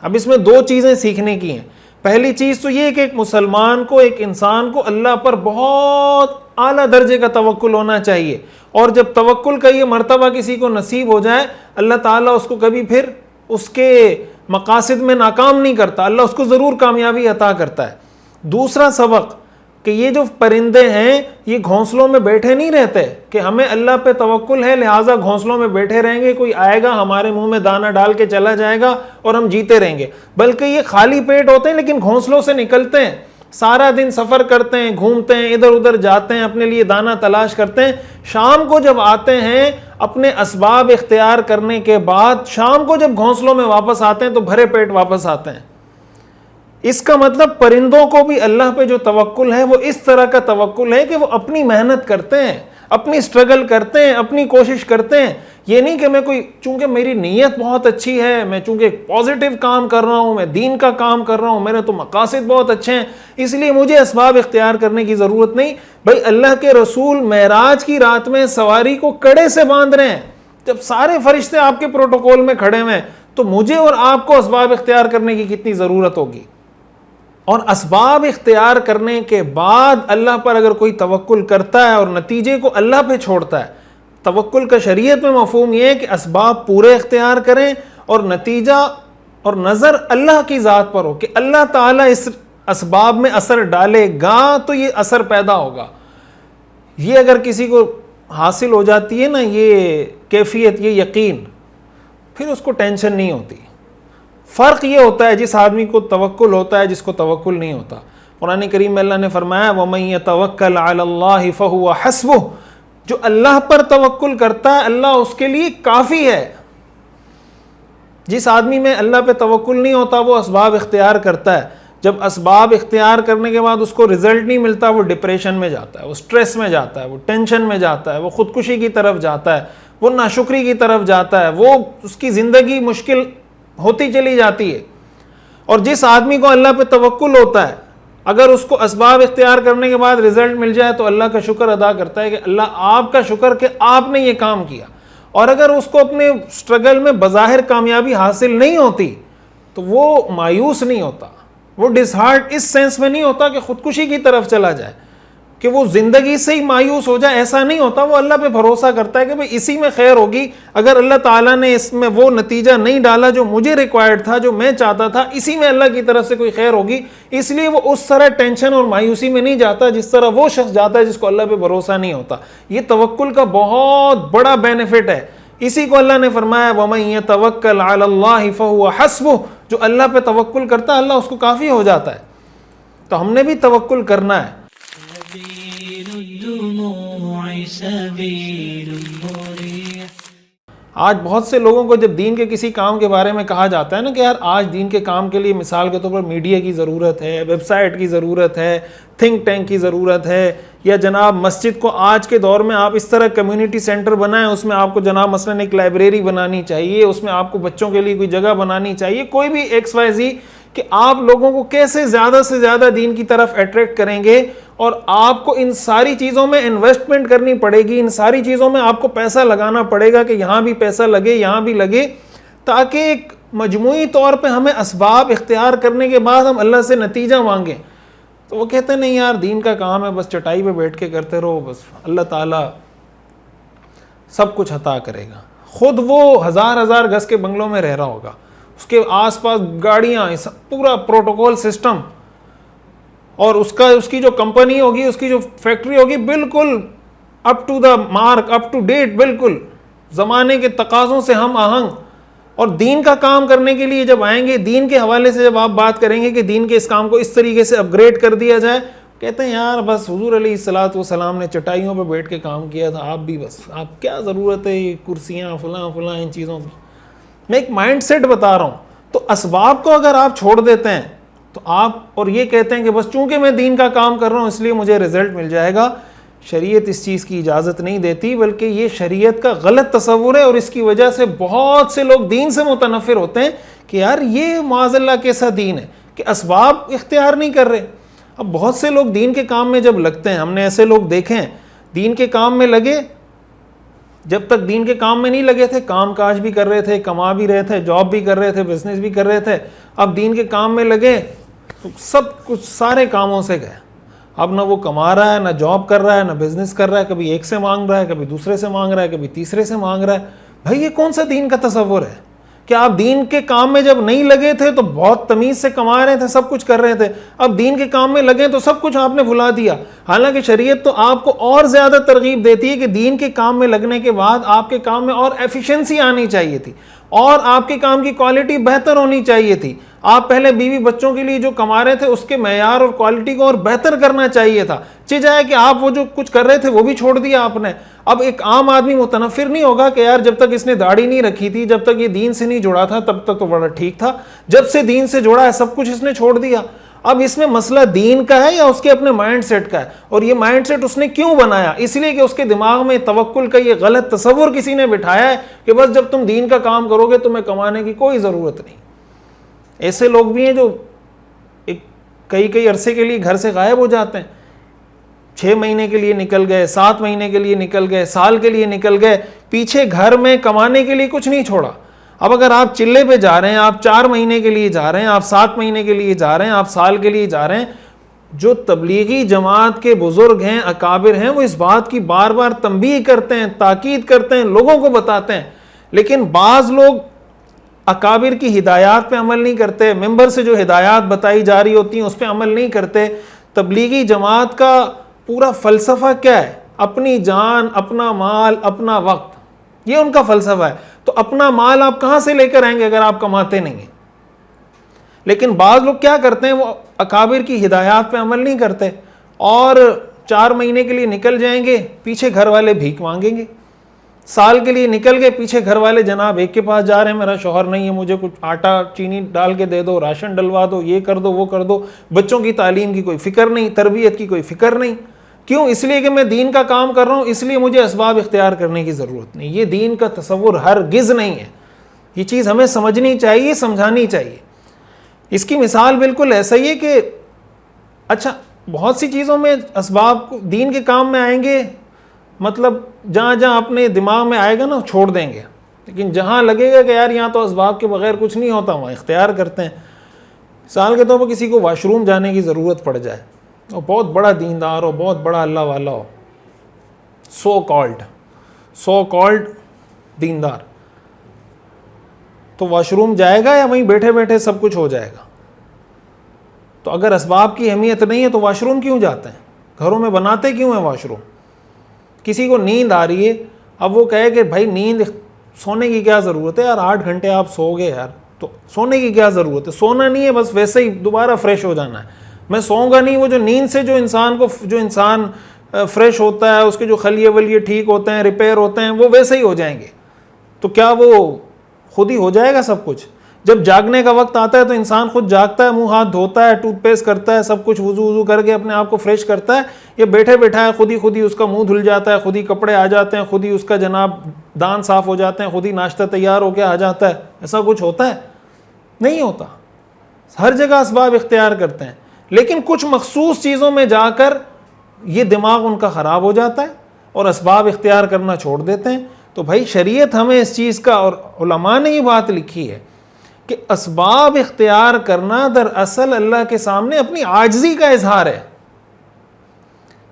اب اس میں دو چیزیں سیکھنے کی ہیں. پہلی چیز تو یہ کہ ایک مسلمان کو, ایک انسان کو اللہ پر بہت اعلیٰ درجے کا توکل ہونا چاہیے, اور جب توکل کا یہ مرتبہ کسی کو نصیب ہو جائے اللہ تعالیٰ اس کو کبھی پھر اس کے مقاصد میں ناکام نہیں کرتا, اللہ اس کو ضرور کامیابی عطا کرتا ہے. دوسرا سبق کہ یہ جو پرندے ہیں یہ گھونسلوں میں بیٹھے نہیں رہتے کہ ہمیں اللہ پہ توکل ہے لہٰذا گھونسلوں میں بیٹھے رہیں گے, کوئی آئے گا ہمارے منہ میں دانہ ڈال کے چلا جائے گا اور ہم جیتے رہیں گے, بلکہ یہ خالی پیٹ ہوتے ہیں لیکن گھونسلوں سے نکلتے ہیں, سارا دن سفر کرتے ہیں, گھومتے ہیں, ادھر ادھر جاتے ہیں, اپنے لیے دانہ تلاش کرتے ہیں, شام کو جب آتے ہیں اپنے اسباب اختیار کرنے کے بعد شام کو جب گھونسلوں میں واپس آتے ہیں تو بھرے پیٹ واپس آتے ہیں. اس کا مطلب پرندوں کو بھی اللہ پہ جو توکل ہے وہ اس طرح کا توکل ہے کہ وہ اپنی محنت کرتے ہیں, اپنی سٹرگل کرتے ہیں، اپنی کوشش کرتے ہیں. یہ نہیں کہ میں کوئی، چونکہ میری نیت بہت اچھی ہے، میں چونکہ پازیٹیو کام کر رہا ہوں، میں دین کا کام کر رہا ہوں، میرے تو مقاصد بہت اچھے ہیں، اس لیے مجھے اسباب اختیار کرنے کی ضرورت نہیں. بھائی اللہ کے رسول معراج کی رات میں سواری کو کڑے سے باندھ رہے ہیں، جب سارے فرشتے آپ کے پروٹوکول میں کھڑے ہوئے ہیں، تو مجھے اور آپ کو اسباب اختیار کرنے کی کتنی ضرورت ہوگی. اور اسباب اختیار کرنے کے بعد اللہ پر اگر کوئی توکل کرتا ہے اور نتیجے کو اللہ پہ چھوڑتا ہے، توکل کا شریعت میں مفہوم یہ ہے کہ اسباب پورے اختیار کریں اور نتیجہ اور نظر اللہ کی ذات پر ہو کہ اللہ تعالیٰ اس اسباب میں اثر ڈالے گا تو یہ اثر پیدا ہوگا. یہ اگر کسی کو حاصل ہو جاتی ہے نا یہ کیفیت، یہ یقین، پھر اس کو ٹینشن نہیں ہوتی. فرق یہ ہوتا ہے جس آدمی کو توکل ہوتا ہے، جس کو توکل نہیں ہوتا. قرآن کریم میں اللہ نے فرمایا وَمَن يَتَوَكَّلْ عَلَى اللَّهِ فَهُوَ حَسْبُهُ، جو اللہ پر توکل کرتا ہے اللہ اس کے لیے کافی ہے. جس آدمی میں اللہ پہ توکل نہیں ہوتا وہ اسباب اختیار کرتا ہے، جب اسباب اختیار کرنے کے بعد اس کو رزلٹ نہیں ملتا وہ ڈپریشن میں جاتا ہے، وہ سٹریس میں جاتا ہے، وہ ٹینشن میں جاتا ہے، وہ خودکشی کی طرف جاتا ہے، وہ ناشکری کی طرف جاتا ہے، وہ اس کی زندگی مشکل ہوتی چلی جاتی ہے. اور جس آدمی کو اللہ پہ توکل ہوتا ہے اگر اس کو اسباب اختیار کرنے کے بعد رزلٹ مل جائے تو اللہ کا شکر ادا کرتا ہے کہ اللہ آپ کا شکر کہ آپ نے یہ کام کیا. اور اگر اس کو اپنے سٹرگل میں بظاہر کامیابی حاصل نہیں ہوتی تو وہ مایوس نہیں ہوتا، وہ ڈس ہارٹ اس سینس میں نہیں ہوتا کہ خودکشی کی طرف چلا جائے، کہ وہ زندگی سے ہی مایوس ہو جائے، ایسا نہیں ہوتا. وہ اللہ پہ بھروسہ کرتا ہے کہ بھئی اسی میں خیر ہوگی، اگر اللہ تعالیٰ نے اس میں وہ نتیجہ نہیں ڈالا جو مجھے ریکوائرڈ تھا، جو میں چاہتا تھا، اسی میں اللہ کی طرف سے کوئی خیر ہوگی. اس لیے وہ اس طرح ٹینشن اور مایوسی میں نہیں جاتا جس طرح وہ شخص جاتا ہے جس کو اللہ پہ بھروسہ نہیں ہوتا. یہ توکل کا بہت بڑا بینیفٹ ہے. اسی کو اللہ نے فرمایا وَمَن يَتَوَكَّلْ عَلَى اللَّهِ فَهُوَ حَسْبُهُ، جو اللہ پہ توکل کرتا ہے اللہ اس کو کافی ہو جاتا ہے. تو ہم نے بھی توکل کرنا ہے. سبيل الدموع سبيل مريح. آج بہت سے لوگوں کو جب دین کے کسی کام کے بارے میں کہا جاتا ہے نا کہ یار آج دین کے کام کے لیے مثال کے طور پر میڈیا کی ضرورت ہے، ویب سائٹ کی ضرورت ہے، تھنک ٹینک کی ضرورت ہے، یا جناب مسجد کو آج کے دور میں آپ اس طرح کمیونٹی سینٹر بنائیں، اس میں آپ کو جناب مثلاً ایک لائبریری بنانی چاہیے، اس میں آپ کو بچوں کے لیے کوئی جگہ بنانی چاہیے، کوئی بھی ایکس وائی زی، کہ آپ لوگوں کو کیسے زیادہ سے زیادہ دین کی طرف اٹریکٹ کریں گے. اور آپ کو ان ساری چیزوں میں انویسٹمنٹ کرنی پڑے گی، ان ساری چیزوں میں آپ کو پیسہ لگانا پڑے گا کہ یہاں بھی پیسہ لگے، یہاں بھی لگے، تاکہ ایک مجموعی طور پہ ہمیں اسباب اختیار کرنے کے بعد ہم اللہ سے نتیجہ مانگیں. تو وہ کہتے ہیں نہیں یار دین کا کام ہے، بس چٹائی پہ بیٹھ کے کرتے رہو، بس اللہ تعالیٰ سب کچھ عطا کرے گا. خود وہ ہزار گز کے بنگلوں میں رہ رہا ہوگا، اس کے آس پاس گاڑیاں، پورا پروٹوکول سسٹم، اور اس کی جو کمپنی ہوگی، اس کی جو فیکٹری ہوگی بالکل up to the mark, up to date, بالکل زمانے کے تقاضوں سے ہم آہنگ. اور دین کا کام کرنے کے لیے جب آئیں گے، دین کے حوالے سے جب آپ بات کریں گے کہ دین کے اس کام کو اس طریقے سے اپ گریڈ کر دیا جائے، کہتے ہیں یار بس حضور علیہ الصلوۃ والسلام نے چٹائیوں پہ بیٹھ کے کام کیا تھا، آپ بھی بس، آپ کیا ضرورت ہے یہ کرسیاں فلاں ان چیزوں کی. میں ایک مائنڈ سیٹ بتا رہا ہوں. تو اسباب کو اگر آپ چھوڑ دیتے ہیں تو آپ اور یہ کہتے ہیں کہ بس چونکہ میں دین کا کام کر رہا ہوں اس لیے مجھے رزلٹ مل جائے گا، شریعت اس چیز کی اجازت نہیں دیتی، بلکہ یہ شریعت کا غلط تصور ہے. اور اس کی وجہ سے بہت سے لوگ دین سے متنفر ہوتے ہیں کہ یار یہ معاذ اللہ کیسا دین ہے کہ اسباب اختیار نہیں کر رہے. اب بہت سے لوگ دین کے کام میں جب لگتے ہیں، ہم نے ایسے لوگ دیکھے ہیں دین کے کام میں لگے، جب تک دین کے کام میں نہیں لگے تھے کام کاج بھی کر رہے تھے، کما بھی رہے تھے، جاب بھی کر رہے تھے، بزنس بھی کر رہے تھے. اب دین کے کام میں لگے تو سب کچھ سارے کاموں سے گئے. اب نہ وہ کما رہا ہے، نہ جاب کر رہا ہے، نہ بزنس کر رہا ہے، کبھی ایک سے مانگ رہا ہے، کبھی دوسرے سے مانگ رہا ہے، کبھی تیسرے سے مانگ رہا ہے. بھائی یہ کون سا دین کا تصور ہے کہ آپ دین کے کام میں جب نہیں لگے تھے تو بہت تمیز سے کما رہے تھے، سب کچھ کر رہے تھے، اب دین کے کام میں لگے تو سب کچھ آپ نے بھلا دیا. حالانکہ شریعت تو آپ کو اور زیادہ ترغیب دیتی ہے کہ دین کے کام میں لگنے کے بعد آپ کے کام میں اور ایفیشنسی آنی چاہیے تھی، اور آپ کے کام کی کوالٹی بہتر ہونی چاہیے تھی. آپ پہلے بیوی بچوں کے لیے جو کما رہے تھے اس کے معیار اور کوالٹی کو اور بہتر کرنا چاہیے تھا. چیز ہے کہ آپ وہ جو کچھ کر رہے تھے وہ بھی چھوڑ دیا آپ نے. اب ایک عام آدمی متنفر نہیں ہوگا کہ یار جب تک اس نے داڑھی نہیں رکھی تھی، جب تک یہ دین سے نہیں جڑا تھا تب تک تو بڑا ٹھیک تھا، جب سے دین سے جڑا ہے سب کچھ اس نے چھوڑ دیا. اب اس میں مسئلہ دین کا ہے یا اس کے اپنے مائنڈ سیٹ کا ہے؟ اور یہ مائنڈ سیٹ اس نے کیوں بنایا؟ اس لیے کہ اس کے دماغ میں توکل کا یہ غلط تصور کسی نے بٹھایا ہے کہ بس جب تم دین کا کام کرو گے تمہیں کمانے کی کوئی ضرورت نہیں۔ ایسے لوگ بھی ہیں جو کئی عرصے کے لیے گھر سے غائب ہو جاتے ہیں، 6 مہینے کے لیے نکل گئے، 7 مہینے کے لیے نکل گئے، سال کے لیے نکل گئے، پیچھے گھر میں کمانے کے لیے کچھ نہیں چھوڑا۔ اب اگر آپ چلے پہ جا رہے ہیں، آپ 4 مہینے کے لیے جا رہے ہیں، آپ 7 مہینے کے لیے جا رہے ہیں، آپ سال کے لیے جا رہے ہیں، جو تبلیغی جماعت کے بزرگ ہیں، اکابر ہیں، وہ اس بات کی بار بار تنبیہ کرتے ہیں، تاکید کرتے ہیں، لوگوں کو بتاتے ہیں، لیکن بعض لوگ اکابر کی ہدایات پہ عمل نہیں کرتے، ممبر سے جو ہدایات بتائی جا رہی ہوتی ہیں اس پہ عمل نہیں کرتے۔ تبلیغی جماعت کا پورا فلسفہ کیا ہے؟ اپنی جان، اپنا مال، اپنا وقت، یہ ان کا فلسفہ ہے۔ تو اپنا مال آپ کہاں سے لے کر آئیں گے اگر آپ کماتے نہیں ہیں؟ لیکن بعض لوگ کیا کرتے ہیں، وہ اکابر کی ہدایات پہ عمل نہیں کرتے اور 4 مہینے کے لیے نکل جائیں گے، پیچھے گھر والے بھیک مانگیں گے، سال کے لیے نکل گئے، پیچھے گھر والے جناب ایک کے پاس جا رہے ہیں، میرا شوہر نہیں ہے، مجھے کچھ آٹا چینی ڈال کے دے دو، راشن ڈلوا دو، یہ کر دو، وہ کر دو۔ بچوں کی تعلیم کی کوئی فکر نہیں، تربیت کی کوئی فکر نہیں۔ کیوں؟ اس لیے کہ میں دین کا کام کر رہا ہوں، اس لیے مجھے اسباب اختیار کرنے کی ضرورت نہیں۔ یہ دین کا تصور ہرگز نہیں ہے، یہ چیز ہمیں سمجھنی چاہیے، سمجھانی چاہیے۔ اس کی مثال بالکل ایسا ہی ہے کہ اچھا بہت سی چیزوں میں اسباب دین کے کام میں آئیں گے، مطلب جہاں جہاں اپنے دماغ میں آئے گا نا چھوڑ دیں گے، لیکن جہاں لگے گا کہ یار یہاں تو اسباب کے بغیر کچھ نہیں ہوتا، وہاں اختیار کرتے ہیں۔ مثال کے طور پر کسی کو واش روم جانے کی ضرورت پڑ جائے اور بہت بڑا دیندار ہو، بہت بڑا اللہ والا ہو، سو کالڈ دیندار، تو واش روم جائے گا یا وہیں بیٹھے بیٹھے سب کچھ ہو جائے گا؟ تو اگر اسباب کی اہمیت نہیں ہے تو واش روم کیوں جاتے ہیں؟ گھروں میں بناتے کیوں ہیں واش روم؟ کسی کو نیند آ رہی ہے، اب وہ کہے کہ بھائی نیند، سونے کی کیا ضرورت ہے یار، 8 گھنٹے آپ سو گے یار، تو سونے کی کیا ضرورت ہے؟ سونا نہیں ہے، بس ویسے ہی دوبارہ فریش ہو جانا ہے، میں سوؤں گا نہیں۔ وہ جو نیند سے جو انسان فریش ہوتا ہے، اس کے جو خلیے ولیے ٹھیک ہوتے ہیں، ریپیئر ہوتے ہیں، وہ ویسے ہی ہو جائیں گے۔ تو کیا وہ خود ہی ہو جائے گا سب کچھ؟ جب جاگنے کا وقت آتا ہے تو انسان خود جاگتا ہے، منہ ہاتھ دھوتا ہے، ٹوتھ پیسٹ کرتا ہے، سب کچھ وضو کر کے اپنے آپ کو فریش کرتا ہے، یہ بیٹھے بیٹھا ہے خود ہی اس کا منہ دھل جاتا ہے، خود ہی کپڑے آ جاتے ہیں، خود ہی اس کا جناب دان صاف ہو جاتے ہیں، خود ہی ناشتہ تیار ہو کے آ جاتا ہے؟ ایسا کچھ ہوتا ہے؟ نہیں ہوتا۔ ہر جگہ اسباب اختیار کرتے ہیں، لیکن کچھ مخصوص چیزوں میں جا کر یہ دماغ ان کا خراب ہو جاتا ہے اور اسباب اختیار کرنا چھوڑ دیتے ہیں۔ تو بھائی شریعت ہمیں اس چیز کا، اور علماء نے یہ بات لکھی ہے کہ اسباب اختیار کرنا دراصل اللہ کے سامنے اپنی عاجزی کا اظہار ہے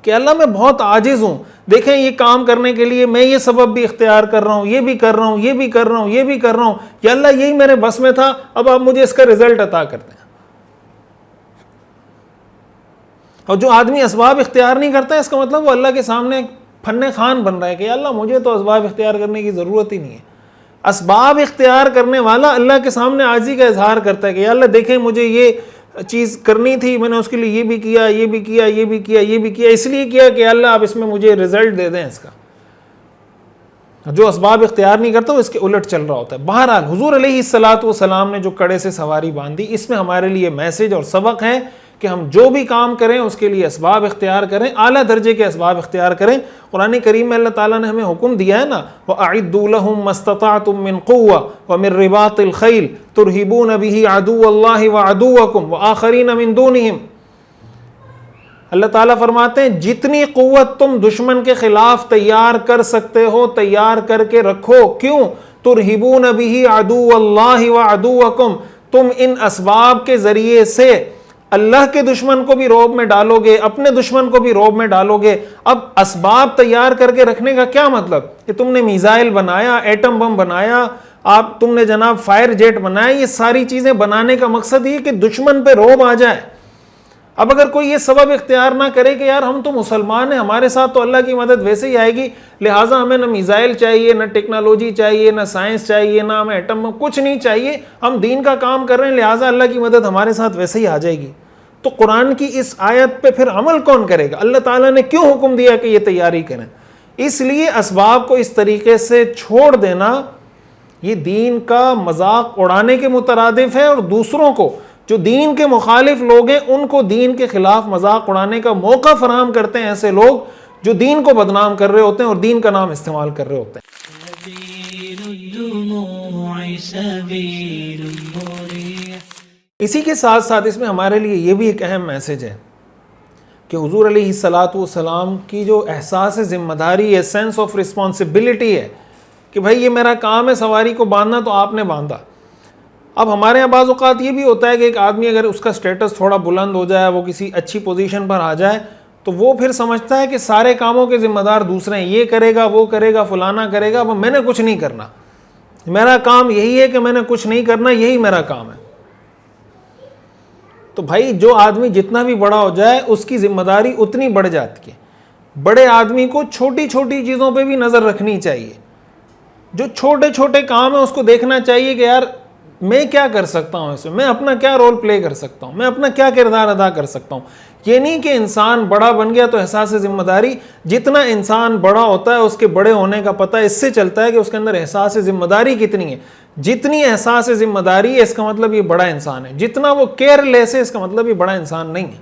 کہ اللہ میں بہت عاجز ہوں، دیکھیں یہ کام کرنے کے لیے میں یہ سبب بھی اختیار کر رہا ہوں، یہ بھی کر رہا ہوں، یہ بھی کر رہا ہوں، یہ بھی کر رہا ہوں، یا اللہ یہی میرے بس میں تھا، اب آپ مجھے اس کا رزلٹ عطا کرتے ہیں۔ اور جو آدمی اسباب اختیار نہیں کرتا ہے، اس کا مطلب وہ اللہ کے سامنے فن خان بن رہا ہے کہ اللہ مجھے تو اسباب اختیار کرنے کی ضرورت ہی نہیں ہے۔ اسباب اختیار کرنے والا اللہ کے سامنے عاجزی کا اظہار کرتا ہے کہ یا اللہ دیکھیں مجھے یہ چیز کرنی تھی، میں نے اس کے لیے یہ بھی کیا، یہ بھی کیا، یہ بھی کیا، یہ بھی کیا، اس لیے کیا کہ اللہ آپ اس میں مجھے رزلٹ دے دیں اس کا۔ جو اسباب اختیار نہیں کرتا وہ اس کے الٹ چل رہا ہوتا ہے۔ بہرحال حضور علیہ الصلوۃ والسلام نے جو کڑے سے سواری باندھی، اس میں ہمارے لیے میسج اور سبق ہے کہ ہم جو بھی کام کریں اس کے لیے اسباب اختیار کریں، اعلیٰ درجے کے اسباب اختیار کریں۔ قرآن کریم میں اللہ تعالیٰ نے ہمیں حکم دیا ہے نا، وَأَعِدُّوا لَهُم مَّا اسْتَطَعْتُم مِّن قُوَّةٍ وَمِن رِّبَاطِ الْخَيْلِ تُرْهِبُونَ بِهِ عَدُوَّ اللَّهِ وَعَدُوَّكُمْ وَآخَرِينَ مِن دُونِهِمْ۔ اللہ تعالیٰ فرماتے ہیں جتنی قوت تم دشمن کے خلاف تیار کر سکتے ہو تیار کر کے رکھو۔ کیوں؟ تُرْهِبُونَ بِهِ عَدُوَّ اللَّهِ وَعَدُوَّكُمْ، تم ان اسباب کے ذریعے سے اللہ کے دشمن کو بھی روب میں ڈالو گے، اپنے دشمن کو بھی روب میں ڈالو گے۔ اب اسباب تیار کر کے رکھنے کا کیا مطلب؟ کہ تم نے میزائل بنایا، ایٹم بم بنایا، تم نے جناب فائر جیٹ بنایا، یہ ساری چیزیں بنانے کا مقصد یہ کہ دشمن پہ روب آ جائے۔ اب اگر کوئی یہ سبب اختیار نہ کرے کہ یار ہم تو مسلمان ہیں، ہمارے ساتھ تو اللہ کی مدد ویسے ہی آئے گی، لہٰذا ہمیں نہ میزائل چاہیے، نہ ٹیکنالوجی چاہیے، نہ سائنس چاہیے، نہ ہمیں ایٹم بم، کچھ نہیں چاہیے، ہم دین کا کام کر رہے ہیں لہٰذا اللہ کی مدد ہمارے ساتھ ویسے ہی آ جائے گی، تو قرآن کی اس آیت پہ پھر عمل کون کرے گا؟ اللہ تعالیٰ نے کیوں حکم دیا کہ یہ تیاری کریں؟ اس لیے اسباب کو اس طریقے سے چھوڑ دینا یہ دین کا مذاق اڑانے کے مترادف ہے، اور دوسروں کو جو دین کے مخالف لوگ ہیں ان کو دین کے خلاف مذاق اڑانے کا موقع فراہم کرتے ہیں ایسے لوگ جو دین کو بدنام کر رہے ہوتے ہیں اور دین کا نام استعمال کر رہے ہوتے ہیں. اسی کے ساتھ ساتھ اس میں ہمارے لیے یہ بھی ایک اہم میسج ہے کہ حضور علیہ الصلاۃ والسلام کی جو احساس ذمہ داری ہے، سینس آف رسپانسبلٹی ہے کہ بھائی یہ میرا کام ہے سواری کو باندھنا، تو آپ نے باندھا. اب ہمارے یہاں بعض اوقات یہ بھی ہوتا ہے کہ ایک آدمی اگر اس کا سٹیٹس تھوڑا بلند ہو جائے، وہ کسی اچھی پوزیشن پر آ جائے، تو وہ پھر سمجھتا ہے کہ سارے کاموں کے ذمہ دار دوسرے ہیں، یہ کرے گا، وہ کرے گا، فلانا کرے گا، میں نے کچھ نہیں کرنا، میرا کام یہی ہے کہ میں نے کچھ نہیں کرنا، یہی میرا کام ہے. تو بھائی جو آدمی جتنا بھی بڑا ہو جائے اس کی ذمہ داری اتنی بڑھ جاتی ہے. بڑے آدمی کو چھوٹی چھوٹی چیزوں پہ بھی نظر رکھنی چاہیے. جو چھوٹے چھوٹے کام ہیں اس کو دیکھنا چاہیے کہ یار میں کیا کر سکتا ہوں، اس میں میں اپنا کیا رول پلے کر سکتا ہوں، میں اپنا کیا کردار ادا کر سکتا ہوں. یہ نہیں کہ انسان بڑا بن گیا تو احساس ذمہ داری، جتنا انسان بڑا ہوتا ہے اس کے بڑے ہونے کا پتہ اس سے چلتا ہے کہ اس کے اندر احساس ذمہ داری کتنی ہے. جتنی احساس ذمہ داری ہے اس کا مطلب یہ بڑا انسان ہے، جتنا وہ کیئر لیس ہے اس کا مطلب یہ بڑا انسان نہیں ہے.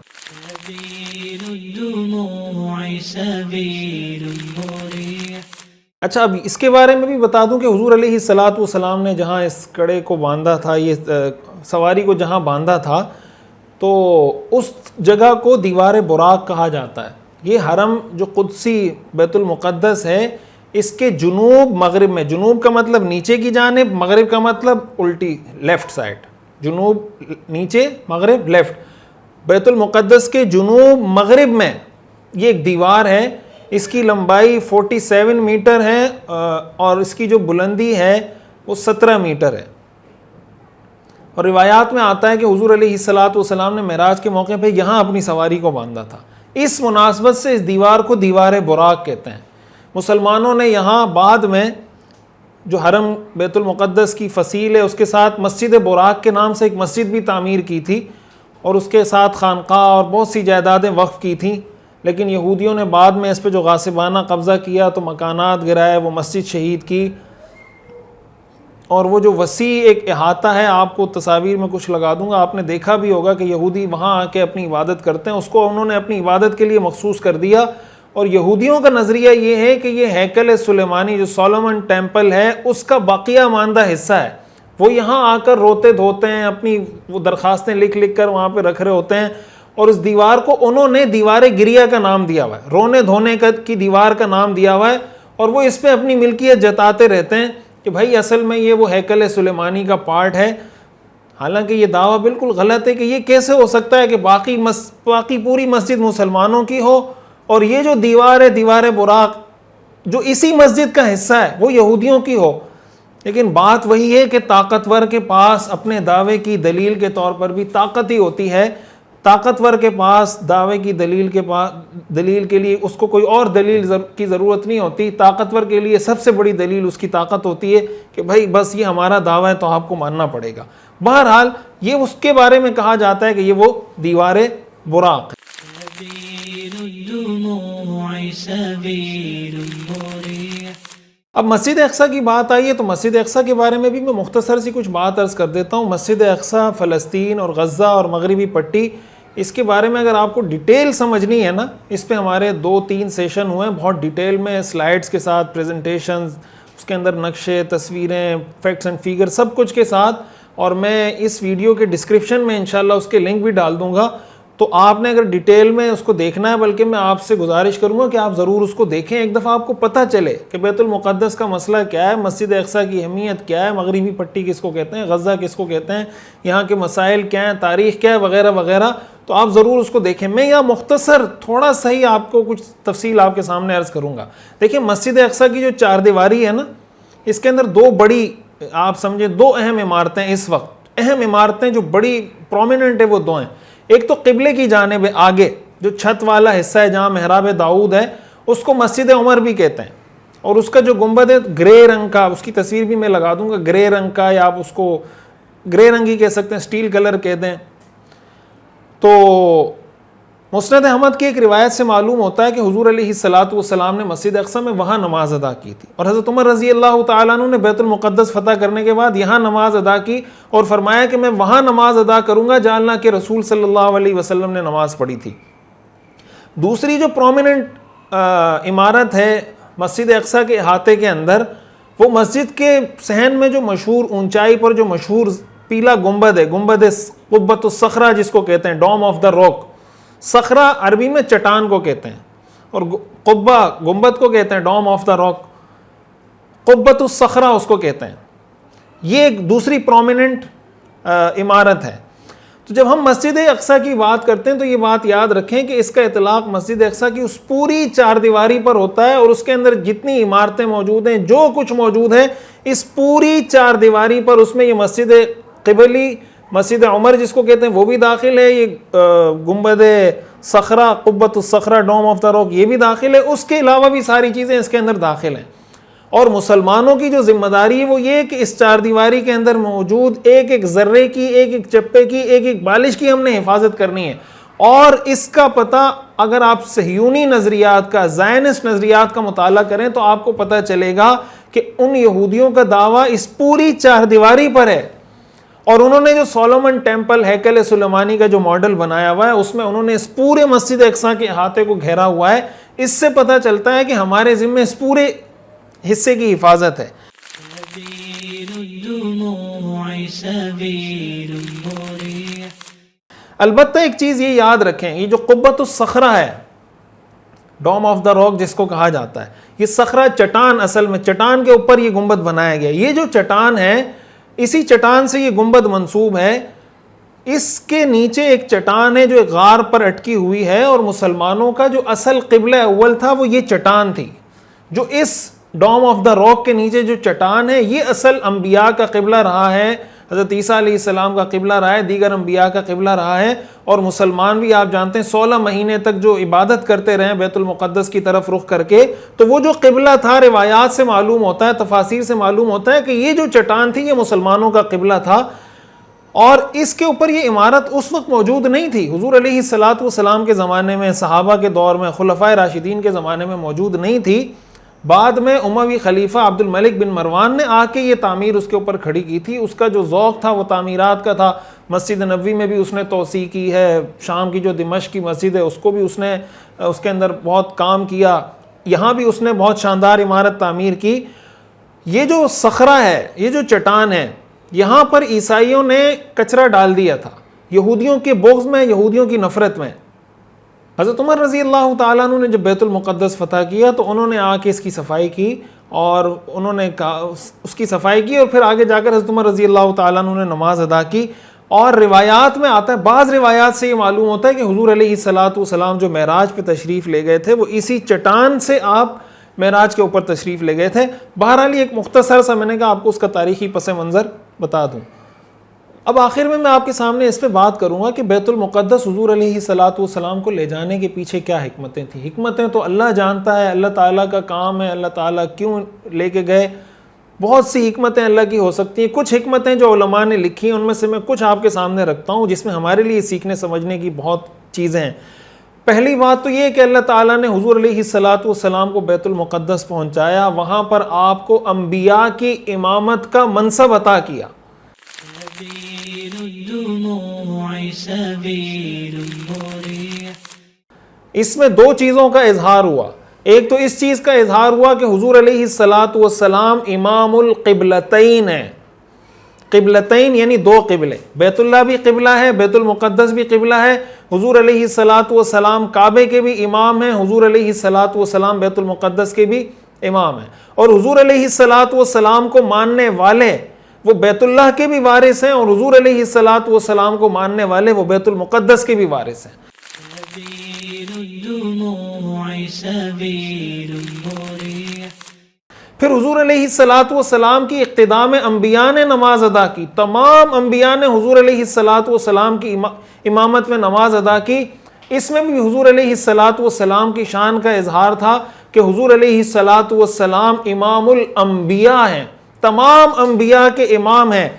اچھا، اب اس کے بارے میں بھی بتا دوں کہ حضور علیہ الصلاۃ والسلام نے جہاں اس کڑے کو باندھا تھا، یہ سواری کو جہاں باندھا تھا، تو اس جگہ کو دیوار براق کہا جاتا ہے. یہ حرم جو قدسی بیت المقدس ہے، اس کے جنوب مغرب میں، جنوب کا مطلب نیچے کی جانب، مغرب کا مطلب الٹی لیفٹ سائڈ، جنوب نیچے، مغرب لیفٹ. بیت المقدس کے جنوب مغرب میں یہ ایک دیوار ہے. اس کی لمبائی 47 میٹر ہے اور اس کی جو بلندی ہے وہ 17 میٹر ہے. اور روایات میں آتا ہے کہ حضور علیہ الصلاۃ والسلام نے معراج کے موقع پہ یہاں اپنی سواری کو باندھا تھا. اس مناسبت سے اس دیوار کو دیوار براق کہتے ہیں. مسلمانوں نے یہاں بعد میں جو حرم بیت المقدس کی فصیل ہے اس کے ساتھ مسجد براق کے نام سے ایک مسجد بھی تعمیر کی تھی، اور اس کے ساتھ خانقاہ اور بہت سی جائیدادیں وقف کی تھیں. لیکن یہودیوں نے بعد میں اس پہ جو غاصبانہ قبضہ کیا تو مکانات گرائے، وہ مسجد شہید کی. اور وہ جو وسیع ایک احاطہ ہے، آپ کو تصاویر میں کچھ لگا دوں گا، آپ نے دیکھا بھی ہوگا کہ یہودی وہاں آ کے اپنی عبادت کرتے ہیں، اس کو انہوں نے اپنی عبادت کے لیے مخصوص کر دیا. اور یہودیوں کا نظریہ یہ ہے کہ یہ ہیکل سلیمانی جو سولومن ٹیمپل ہے اس کا باقیہ ماندہ حصہ ہے. وہ یہاں آ کر روتے دھوتے ہیں، اپنی وہ درخواستیں لکھ لکھ کر وہاں پہ رکھ رہے ہوتے ہیں. اور اس دیوار کو انہوں نے دیوار گریہ کا نام دیا ہوا ہے، رونے دھونے کی دیوار کا نام دیا ہوا ہے. اور وہ اس پہ اپنی ملکیت جتاتے رہتے ہیں کہ بھائی اصل میں یہ وہ ہیکل سلیمانی کا پارٹ ہے. حالانکہ یہ دعویٰ بالکل غلط ہے کہ یہ کیسے ہو سکتا ہے کہ باقی پوری مسجد مسلمانوں کی ہو اور یہ جو دیوار ہے، دیوار براق، جو اسی مسجد کا حصہ ہے، وہ یہودیوں کی ہو. لیکن بات وہی ہے کہ طاقتور کے پاس اپنے دعوے کی دلیل کے طور پر بھی طاقت ہی ہوتی ہے. طاقتور کے پاس دعوے کی دلیل کے لیے اس کو کوئی اور دلیل کی ضرورت نہیں ہوتی. طاقتور کے لیے سب سے بڑی دلیل اس کی طاقت ہوتی ہے کہ بھائی بس یہ ہمارا دعویٰ ہے تو آپ کو ماننا پڑے گا. بہرحال یہ اس کے بارے میں کہا جاتا ہے کہ یہ وہ دیوار براق ہے. اب مسجد اقصیٰ کی بات آئی ہے تو مسجد اقصیٰ کے بارے میں بھی میں مختصر سی کچھ بات عرض کر دیتا ہوں. مسجد اقصیٰ فلسطین اور غزہ اور مغربی پٹی، اس کے بارے میں اگر آپ کو ڈیٹیل سمجھنی ہے نا، اس پہ ہمارے 2-3 سیشن ہوئے ہیں بہت ڈیٹیل میں، سلائیڈز کے ساتھ، پریزنٹیشنز، اس کے اندر نقشے، تصویریں، فیکٹس اینڈ فیگر، سب کچھ کے ساتھ. اور میں اس ویڈیو کے ڈسکرپشن میں انشاءاللہ اس کے لنک بھی ڈال دوں گا. تو آپ نے اگر ڈیٹیل میں اس کو دیکھنا ہے، بلکہ میں آپ سے گزارش کروں گا کہ آپ ضرور اس کو دیکھیں، ایک دفعہ آپ کو پتہ چلے کہ بیت المقدس کا مسئلہ کیا ہے، مسجد اقصیٰ کی اہمیت کیا ہے، مغربی پٹی کس کو کہتے ہیں، غزہ کس کو کہتے ہیں، یہاں کے مسائل کیا ہیں، تاریخ کیا ہے، وغیرہ وغیرہ. تو آپ ضرور اس کو دیکھیں. میں یہاں مختصر تھوڑا سا ہی آپ کو کچھ تفصیل آپ کے سامنے عرض کروں گا. دیکھیں مسجد اقصیٰ کی جو 4 دیواری ہے نا، اس کے اندر 2 بڑی، آپ سمجھیں 2 اہم عمارتیں اس وقت، اہم عمارتیں جو بڑی پرومیننٹ ہے وہ 2 ہیں. ایک تو قبلے کی جانب آگے جو چھت والا حصہ ہے جہاں محراب داؤد ہے، اس کو مسجد عمر بھی کہتے ہیں. اور اس کا جو گنبد ہے گرے رنگ کا، اس کی تصویر بھی میں لگا دوں گا، گرے رنگ کا، یا آپ اس کو گرے رنگ ہی کہہ سکتے ہیں، سٹیل کلر کہتے ہیں. تو مسند احمد کی ایک روایت سے معلوم ہوتا ہے کہ حضور علیہ الصلوۃ والسلام نے مسجد اقصی میں وہاں نماز ادا کی تھی، اور حضرت عمر رضی اللہ تعالیٰ عنہ نے بیت المقدس فتح کرنے کے بعد یہاں نماز ادا کی اور فرمایا کہ میں وہاں نماز ادا کروں گا جہاں اللہ کے رسول صلی اللہ علیہ وسلم نے نماز پڑھی تھی۔ دوسری جو پرومیننٹ عمارت ہے مسجد اقصی کے احاطے کے اندر، وہ مسجد کے صحن میں جو مشہور اونچائی پر جو مشہور پیلا گنبد ہے، گنبد قبۃ الصخرہ جس کو کہتے ہیں، ڈوم آف دا راک۔ صخرہ عربی میں چٹان کو کہتے ہیں، اور قبہ گنبد کو کہتے ہیں، ڈوم آف دا راک۔ قبۃ الصخرہ اس کو کہتے ہیں۔ یہ ایک دوسری پرومیننٹ عمارت ہے۔ تو جب ہم مسجد اقصی کی بات کرتے ہیں تو یہ بات یاد رکھیں کہ اس کا اطلاق مسجد اقصی کی اس پوری چار دیواری پر ہوتا ہے، اور اس کے اندر جتنی عمارتیں موجود ہیں، جو کچھ موجود ہے اس پوری چار دیواری پر، اس میں یہ مسجد قبلی، مسجد عمر جس کو کہتے ہیں وہ بھی داخل ہے، یہ گنبد صخرہ قبۃ الصخرہ ڈوم آف دا راک یہ بھی داخل ہے، اس کے علاوہ بھی ساری چیزیں اس کے اندر داخل ہیں۔ اور مسلمانوں کی جو ذمہ داری ہے وہ یہ کہ اس چار دیواری کے اندر موجود ایک ایک ذرے کی، ایک ایک چپے کی، ایک ایک بالش کی ہم نے حفاظت کرنی ہے۔ اور اس کا پتہ اگر آپ صہیونی نظریات کا، زائنسٹ نظریات کا مطالعہ کریں تو آپ کو پتہ چلے گا کہ ان یہودیوں کا دعویٰ اس پوری چار دیواری پر ہے، اور انہوں نے جو سولومن ٹیمپل ہیکل سلیمانی کا جو ماڈل بنایا ہوا ہے اس میں انہوں نے اس پورے مسجد اقصی کے احاطے کو گھیرا ہوا ہے۔ اس سے پتہ چلتا ہے کہ ہمارے ذمہ اس پورے حصے کی حفاظت ہے۔ البتہ ایک چیز یہ یاد رکھیں، یہ جو قبۃ الصخرہ ہے، ڈوم آف دا راک جس کو کہا جاتا ہے، یہ صخرہ چٹان، اصل میں چٹان کے اوپر یہ گنبد بنایا گیا۔ یہ جو چٹان ہے، اسی چٹان سے یہ گنبد منسوب ہے۔ اس کے نیچے ایک چٹان ہے جو ایک غار پر اٹکی ہوئی ہے، اور مسلمانوں کا جو اصل قبلہ اول تھا وہ یہ چٹان تھی۔ جو اس ڈوم آف دا راک کے نیچے جو چٹان ہے، یہ اصل انبیاء کا قبلہ رہا ہے، حضرت عیسیٰ علیہ السلام کا قبلہ رہا ہے، دیگر انبیاء کا قبلہ رہا ہے، اور مسلمان بھی آپ جانتے ہیں 16 مہینے تک جو عبادت کرتے رہے بیت المقدس کی طرف رخ کر کے، تو وہ جو قبلہ تھا روایات سے معلوم ہوتا ہے، تفاسیر سے معلوم ہوتا ہے کہ یہ جو چٹان تھی یہ مسلمانوں کا قبلہ تھا، اور اس کے اوپر یہ عمارت اس وقت موجود نہیں تھی۔ حضور علیہ الصلوۃ والسلام کے زمانے میں، صحابہ کے دور میں، خلفائے راشدین کے زمانے میں موجود نہیں تھی۔ بعد میں اموی خلیفہ عبد الملک بن مروان نے آ کے یہ تعمیر اس کے اوپر کھڑی کی تھی۔ اس کا جو ذوق تھا وہ تعمیرات کا تھا۔ مسجد نبوی میں بھی اس نے توسیع کی ہے، شام کی جو دمشق کی مسجد ہے اس کو بھی اس نے اس کے اندر بہت کام کیا، یہاں بھی اس نے بہت شاندار عمارت تعمیر کی۔ یہ جو صخرہ ہے، یہ جو چٹان ہے، یہاں پر عیسائیوں نے کچرا ڈال دیا تھا، یہودیوں کے بغض میں، یہودیوں کی نفرت میں۔ حضرت عمر رضی اللہ تعالیٰ عنہ نے جب بیت المقدس فتح کیا تو انہوں نے آ کے اس کی صفائی کی، اور انہوں نے اس کی صفائی کی، اور پھر آگے جا کر حضرت عمر رضی اللہ تعالیٰ عنہ نے نماز ادا کی۔ اور روایات میں آتا ہے، بعض روایات سے یہ معلوم ہوتا ہے کہ حضور علیہ الصلوۃ والسلام جو معراج پہ تشریف لے گئے تھے وہ اسی چٹان سے آپ معراج کے اوپر تشریف لے گئے تھے۔ بہرحال ایک مختصر سا میں نے کہا آپ کو اس کا تاریخی پس منظر بتا دوں۔ اب آخر میں آپ کے سامنے اس پہ بات کروں گا کہ بیت المقدس حضور علیہ الصلوۃ والسلام کو لے جانے کے پیچھے کیا حکمتیں تھیں۔ حکمتیں تو اللہ جانتا ہے، اللہ تعالیٰ کا کام ہے، اللہ تعالیٰ کیوں لے کے گئے۔ بہت سی حکمتیں اللہ کی ہو سکتی ہیں، کچھ حکمتیں جو علماء نے لکھی ہیں ان میں سے میں کچھ آپ کے سامنے رکھتا ہوں جس میں ہمارے لیے سیکھنے سمجھنے کی بہت چیزیں ہیں۔ پہلی بات تو یہ کہ اللہ تعالیٰ نے حضور علیہ الصلوۃ والسلام کو بیت المقدس پہنچایا، وہاں پر آپ کو انبیاء کی امامت کا منصب عطا کیا۔ اس میں دو چیزوں کا اظہار ہوا۔ ایک تو اس چیز کا اظہار ہوا کہ حضور علیہ الصلوۃ والسلام امام القبلتین ہیں۔ قبلتین یعنی دو قبلے، بیت اللہ بھی قبلہ ہے، بیت المقدس بھی قبلہ ہے۔ حضور علیہ الصلوۃ والسلام کعبے کے بھی امام ہیں، حضور علیہ الصلوۃ والسلام بیت المقدس کے بھی امام ہیں، اور حضور علیہ الصلوۃ والسلام کو ماننے والے وہ بیت اللہ کے بھی وارث ہیں، اور حضور علیہ الصلوۃ والسلام کو ماننے والے وہ بیت المقدس کے بھی وارث ہیں۔ پھر حضور علیہ الصلوۃ والسلام کی اقتداء میں انبیاء نے نماز ادا کی، تمام انبیاء نے حضور علیہ الصلوۃ والسلام کی امامت میں نماز ادا کی۔ اس میں بھی حضور علیہ الصلوۃ والسلام کی شان کا اظہار تھا کہ حضور علیہ الصلوۃ والسلام امام الانبیاء ہیں، تمام انبیاء کے امام ہیں۔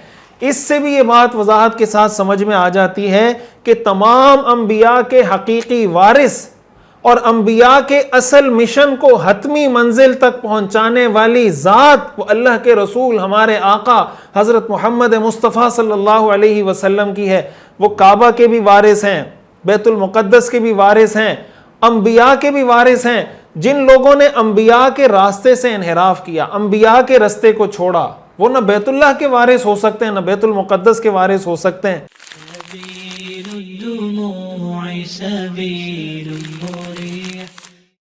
اس سے بھی یہ بات وضاحت کے ساتھ سمجھ میں آ جاتی ہے کہ تمام انبیاء کے حقیقی وارث اور انبیاء کے اصل مشن کو حتمی منزل تک پہنچانے والی ذات وہ اللہ کے رسول ہمارے آقا حضرت محمد مصطفیٰ صلی اللہ علیہ وسلم کی ہے۔ وہ کعبہ کے بھی وارث ہیں، بیت المقدس کے بھی وارث ہیں، انبیاء کے بھی وارث ہیں۔ جن لوگوں نے انبیاء کے راستے سے انحراف کیا، انبیاء کے راستے کو چھوڑا، وہ نہ بیت اللہ کے وارث ہو سکتے ہیں، نہ بیت المقدس کے وارث ہو سکتے ہیں۔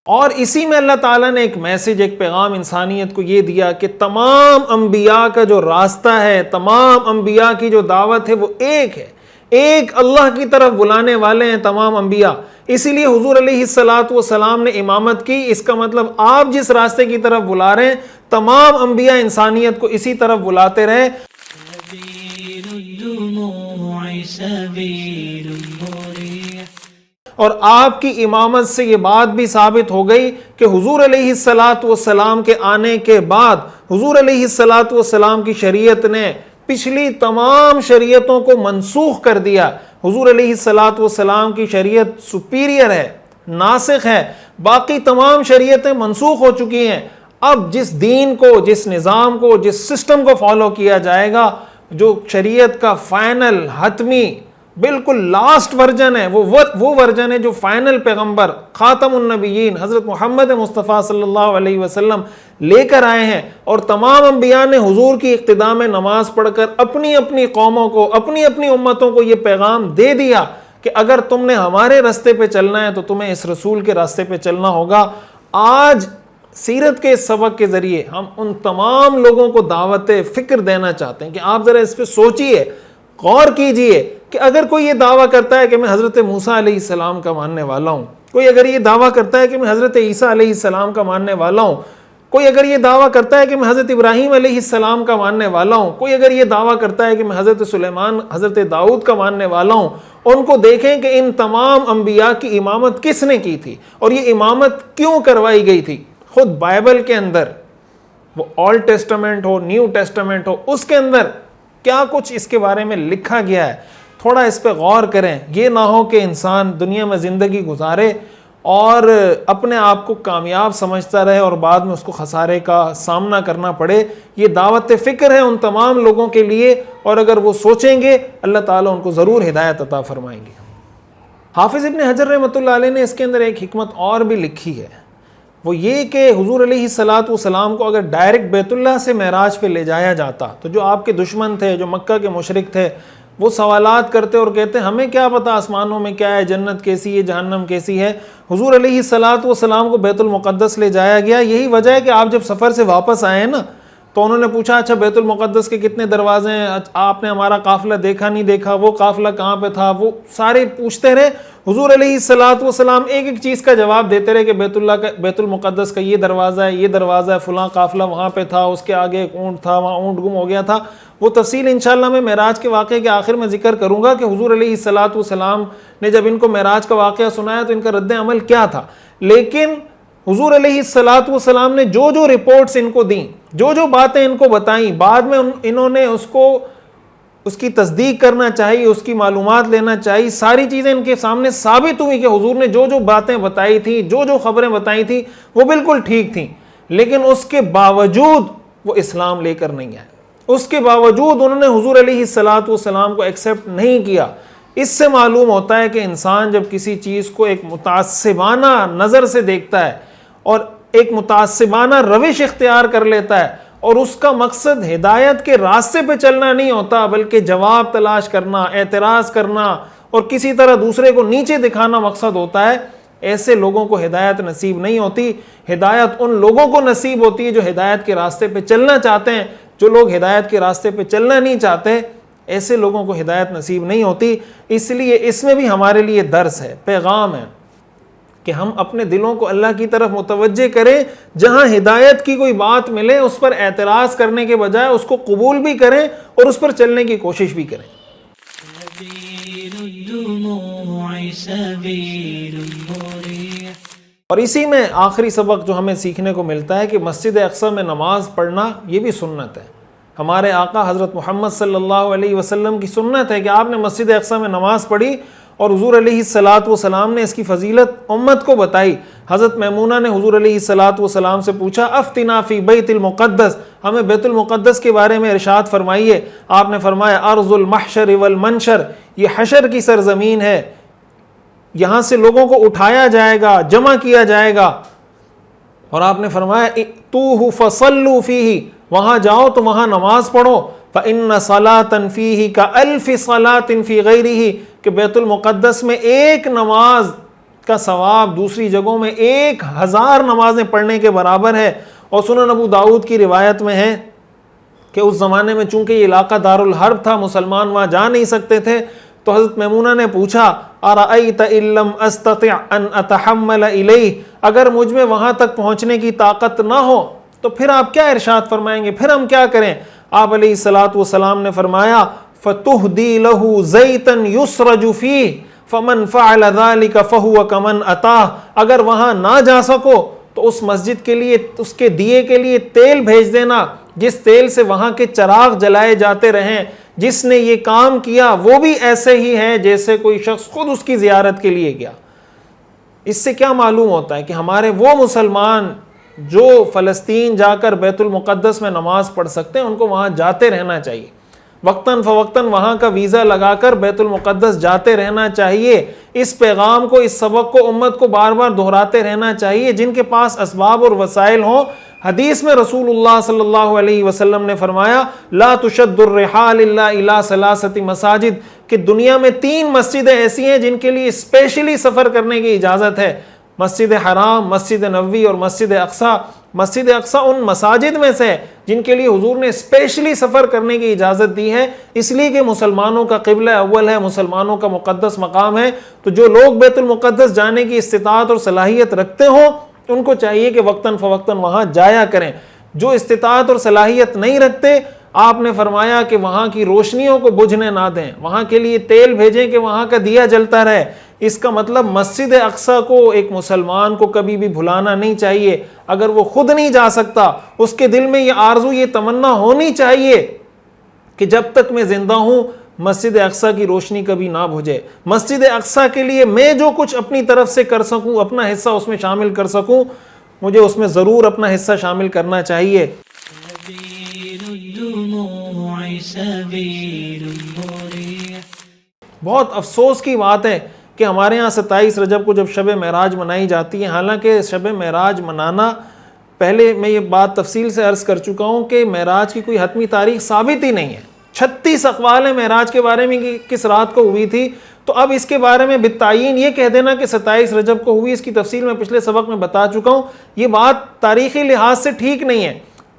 اور اسی میں اللہ تعالیٰ نے ایک میسج، ایک پیغام انسانیت کو یہ دیا کہ تمام انبیاء کا جو راستہ ہے، تمام انبیاء کی جو دعوت ہے وہ ایک ہے، ایک اللہ کی طرف بلانے والے ہیں تمام انبیاء۔ اسی لیے حضور علیہ السلام نے امامت کی۔ اس کا مطلب آپ جس راستے کی طرف بلا رہے ہیں تمام انبیاء انسانیت کو اسی طرف بلاتے رہے۔ اور آپ کی امامت سے یہ بات بھی ثابت ہو گئی کہ حضور علیہ السلام کے آنے کے بعد حضور علیہ السلام کی شریعت نے پچھلی تمام شریعتوں کو منسوخ کر دیا۔ حضور علیہ السلام کی شریعت سپیریئر ہے، ناسخ ہے، باقی تمام شریعتیں منسوخ ہو چکی ہیں۔ اب جس دین کو، جس نظام کو، جس سسٹم کو فالو کیا جائے گا، جو شریعت کا فائنل، حتمی، بالکل لاسٹ ورژن ہے، وہ ورژن ہے جو فائنل پیغمبر خاتم النبیین حضرت محمد مصطفیٰ صلی اللہ علیہ وسلم لے کر آئے ہیں۔ اور تمام انبیاء نے حضور کی اقتداء میں نماز پڑھ کر اپنی اپنی قوموں کو، اپنی اپنی امتوں کو یہ پیغام دے دیا کہ اگر تم نے ہمارے راستے پہ چلنا ہے تو تمہیں اس رسول کے راستے پہ چلنا ہوگا۔ آج سیرت کے اس سبق کے ذریعے ہم ان تمام لوگوں کو دعوت فکر دینا چاہتے ہیں کہ آپ ذرا اس پہ سوچئے، غور کیجئے کہ اگر کوئی یہ دعویٰ کرتا ہے کہ میں حضرت موسیٰ علیہ السلام کا ماننے والا ہوں، کوئی اگر یہ دعویٰ کرتا ہے کہ میں حضرت عیسیٰ علیہ السلام کا ماننے والا ہوں، کوئی اگر یہ دعویٰ کرتا ہے کہ میں حضرت ابراہیم علیہ السلام کا ماننے والا ہوں، کوئی اگر یہ دعویٰ کرتا ہے کہ میں حضرت سلیمان، حضرت داؤد کا ماننے والا ہوں، ان کو دیکھیں کہ ان تمام انبیاء کی امامت کس نے کی تھی اور یہ امامت کیوں کروائی گئی تھی۔ خود بائبل کے اندر، وہ اولڈ ٹیسٹمنٹ ہو، نیو ٹیسٹمنٹ ہو، اس کے اندر کیا کچھ اس کے بارے میں لکھا گیا ہے، تھوڑا اس پہ غور کریں۔ یہ نہ ہو کہ انسان دنیا میں زندگی گزارے اور اپنے آپ کو کامیاب سمجھتا رہے اور بعد میں اس کو خسارے کا سامنا کرنا پڑے۔ یہ دعوت فکر ہے ان تمام لوگوں کے لیے، اور اگر وہ سوچیں گے اللہ تعالیٰ ان کو ضرور ہدایت عطا فرمائیں گے۔ حافظ ابن حجر رحمۃ اللہ علیہ نے اس کے اندر ایک حکمت اور بھی لکھی ہے، وہ یہ کہ حضور علیہ السلام کو اگر ڈائریکٹ بیت اللہ سے معراج پہ لے جایا جاتا تو جو آپ کے دشمن تھے، جو مکہ کے مشرک تھے، وہ سوالات کرتے اور کہتے ہمیں کیا پتا آسمانوں میں کیا ہے، جنت کیسی ہے، جہنم کیسی ہے۔ حضور علیہ السلام کو بیت المقدس لے جایا گیا۔ یہی وجہ ہے کہ آپ جب سفر سے واپس آئے ہیں نا تو انہوں نے پوچھا اچھا بیت المقدس کے کتنے دروازے ہیں، آپ نے ہمارا قافلہ دیکھا نہیں دیکھا، وہ قافلہ کہاں پہ تھا، وہ سارے پوچھتے رہے۔ حضور علیہ السلام ایک ایک چیز کا جواب دیتے رہے کہ بیت المقدس کا یہ دروازہ ہے، یہ دروازہ ہے، فلاں قافلہ وہاں پہ تھا، اس کے آگے ایک اونٹ تھا، وہاں اونٹ گم ہو گیا تھا۔ وہ تفصیل انشاءاللہ میں معراج کے واقعے کے آخر میں ذکر کروں گا کہ حضور علیہ السلام نے جب ان کو معراج کا واقعہ سنایا تو ان کا رد عمل کیا تھا۔ لیکن حضور علیہ السلام نے جو جو رپورٹس ان کو دیں، جو جو باتیں ان کو بتائیں، بعد میں انہوں نے اس کی تصدیق کرنا چاہیے، اس کی معلومات لینا چاہیے، ساری چیزیں ان کے سامنے ثابت ہوئی کہ حضور نے جو جو باتیں بتائی تھیں، جو جو خبریں بتائی تھیں وہ بالکل ٹھیک تھیں، لیکن اس کے باوجود وہ اسلام لے کر نہیں آئے، اس کے باوجود انہوں نے حضور علیہ السلام کو ایکسیپٹ نہیں کیا۔ اس سے معلوم ہوتا ہے کہ انسان جب کسی چیز کو ایک متعصبانہ نظر سے دیکھتا ہے اور ایک متعصبانہ روش اختیار کر لیتا ہے اور اس کا مقصد ہدایت کے راستے پہ چلنا نہیں ہوتا بلکہ جواب تلاش کرنا، اعتراض کرنا اور کسی طرح دوسرے کو نیچے دکھانا مقصد ہوتا ہے، ایسے لوگوں کو ہدایت نصیب نہیں ہوتی۔ ہدایت ان لوگوں کو نصیب ہوتی ہے جو ہدایت کے راستے پہ چلنا چاہتے ہیں۔ جو لوگ ہدایت کے راستے پہ چلنا نہیں چاہتے ایسے لوگوں کو ہدایت نصیب نہیں ہوتی۔ اس لیے اس میں بھی ہمارے لیے درس ہے، پیغام ہے کہ ہم اپنے دلوں کو اللہ کی طرف متوجہ کریں، جہاں ہدایت کی کوئی بات ملے اس پر اعتراض کرنے کے بجائے اس کو قبول بھی کریں اور اس پر چلنے کی کوشش بھی کریں۔ اور اسی میں آخری سبق جو ہمیں سیکھنے کو ملتا ہے کہ مسجد اقصی میں نماز پڑھنا یہ بھی سنت ہے۔ ہمارے آقا حضرت محمد صلی اللہ علیہ وسلم کی سنت ہے کہ آپ نے مسجد اقصی میں نماز پڑھی اور حضور علیہ الصلاۃ والسلام نے اس کی فضیلت امت کو بتائی۔ حضرت میمونہ نے حضور علیہ الصلاۃ والسلام سے پوچھا افتنا فی بیت المقدس، ہمیں بیت المقدس کے بارے میں ارشاد فرمائیے۔ آپ نے فرمایا ارض المحشر والمنشر، یہ حشر کی سرزمین ہے، یہاں سے لوگوں کو اٹھایا جائے گا، جمع کیا جائے گا۔ اور آپ نے فرمایا ائتوہ فصلوا فیہ، وہاں جاؤ تو وہاں نماز پڑھو۔ فإن صلاة فیہ کألف صلاة فی غیرہ، کہ بیت المقدس میں ایک نماز کا ثواب دوسری جگہوں میں 1000 نمازیں پڑھنے کے برابر ہے۔ اور سنن ابو داؤد کی روایت میں ہے کہ اس زمانے میں چونکہ یہ علاقہ دارالحرب تھا، مسلمان وہاں جا نہیں سکتے تھے، تو حضرت میمونہ نے پوچھا ارأیت ان لم استطع ان اتحمل الیہ، اگر مجھ میں وہاں تک پہنچنے کی طاقت نہ ہو تو پھر آپ کیا ارشاد فرمائیں گے، پھر ہم کیا کریں؟ آپ علیہ الصلاۃ والسلام نے فرمایا فتہدی لہ زیتا یسرج فیہ فمن فعل ذلک فہو کمن اتاہ، اگر وہاں نہ جا سکو تو اس مسجد کے لیے، اس کے دیے کے لیے تیل بھیج دینا، جس تیل سے وہاں کے چراغ جلائے جاتے رہیں۔ جس نے یہ کام کیا وہ بھی ایسے ہی ہے جیسے کوئی شخص خود اس کی زیارت کے لیے گیا۔ اس سے کیا معلوم ہوتا ہے کہ ہمارے وہ مسلمان جو فلسطین جا کر بیت المقدس میں نماز پڑھ سکتے ہیں، ان کو وہاں جاتے رہنا چاہیے، وقتاً فوقتاً وہاں کا ویزا لگا کر بیت المقدس جاتے رہنا چاہیے۔ اس پیغام کو، اس سبق کو امت کو بار بار دہراتے رہنا چاہیے۔ جن کے پاس اسباب اور وسائل ہوں، حدیث میں رسول اللہ صلی اللہ علیہ وسلم نے فرمایا لا تشد الرحال الا الى 3 مساجد، کہ دنیا میں 3 مسجدیں ایسی ہیں جن کے لیے اسپیشلی سفر کرنے کی اجازت ہے، مسجد حرام، مسجد نبوی اور مسجد اقصی۔ مسجد اقصی ان مساجد میں سے جن کے لیے حضور نے اسپیشلی سفر کرنے کی اجازت دی ہے، اس لیے کہ مسلمانوں کا قبلہ اول ہے، مسلمانوں کا مقدس مقام ہے۔ تو جو لوگ بیت المقدس جانے کی استطاعت اور صلاحیت رکھتے ہوں، ان کو چاہیے کہ وقتاً فوقتاً وہاں جایا کریں۔ جو استطاعت اور صلاحیت نہیں رکھتے، آپ نے فرمایا کہ وہاں کی روشنیوں کو بجھنے نہ دیں، وہاں کے لیے تیل بھیجیں کہ وہاں کا دیا جلتا رہے۔ اس کا مطلب مسجد اقصی کو ایک مسلمان کو کبھی بھی بھلانا نہیں چاہیے۔ اگر وہ خود نہیں جا سکتا، اس کے دل میں یہ آرزو، یہ تمنا ہونی چاہیے کہ جب تک میں زندہ ہوں مسجد اقصی کی روشنی کبھی نہ بجھے۔ مسجد اقصی کے لیے میں جو کچھ اپنی طرف سے کر سکوں، اپنا حصہ اس میں شامل کر سکوں، مجھے اس میں ضرور اپنا حصہ شامل کرنا چاہیے۔ بہت افسوس کی بات ہے کہ ہمارے ہاں 27 رجب کو جب شب معراج منائی جاتی ہے، حالانکہ شب معراج منانا، پہلے میں یہ بات تفصیل سے عرض کر چکا ہوں کہ معراج کی کوئی حتمی تاریخ ثابت ہی نہیں ہے۔ 36 اقوال ہیں معراج کے بارے میں کہ کس رات کو ہوئی تھی، تو اب اس کے بارے میں بالتعین یہ کہہ دینا کہ 27 رجب کو ہوئی، اس کی تفصیل میں پچھلے سبق میں بتا چکا ہوں، یہ بات تاریخی لحاظ سے ٹھیک نہیں ہے۔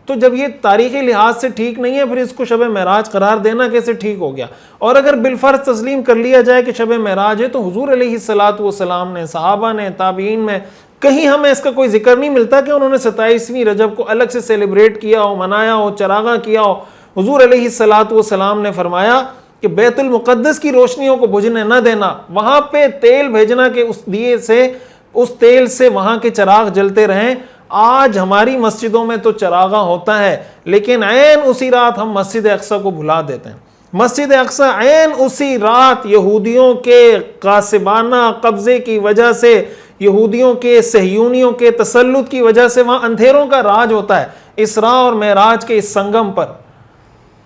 تو جب یہ تاریخی لحاظ سے ٹھیک نہیں ہے، پھر اس کو شب معراج قرار دینا کیسے ٹھیک ہو گیا؟ اور اگر بالفرض تسلیم کر لیا جائے کہ شب معراج ہے، تو حضور علیہ الصلاۃ والسلام نے، صحابہ نے، تابعین میں کہیں ہمیں اس کا کوئی ذکر نہیں ملتا کہ انہوں نے 27ویں رجب کو الگ سے سیلیبریٹ کیا ہو، منایا ہو، چراغاں کیا ہو۔ حضور علیہ الصلاۃ والسلام نے فرمایا کہ بیت المقدس کی روشنیوں کو بجھنے نہ دینا، وہاں پہ تیل بھیجنا کہ اس دیے سے، اس تیل سے وہاں کے چراغ جلتے رہیں۔ آج ہماری مسجدوں میں تو چراغاں ہوتا ہے، لیکن عین اسی رات ہم مسجد اقصی کو بھلا دیتے ہیں۔ مسجد اقصی عین اسی رات یہودیوں کے غاصبانہ قبضے کی وجہ سے، یہودیوں کے، صہیونیوں کے تسلط کی وجہ سے وہاں اندھیروں کا راج ہوتا ہے۔ اسراء اور معراج کے اس سنگم پر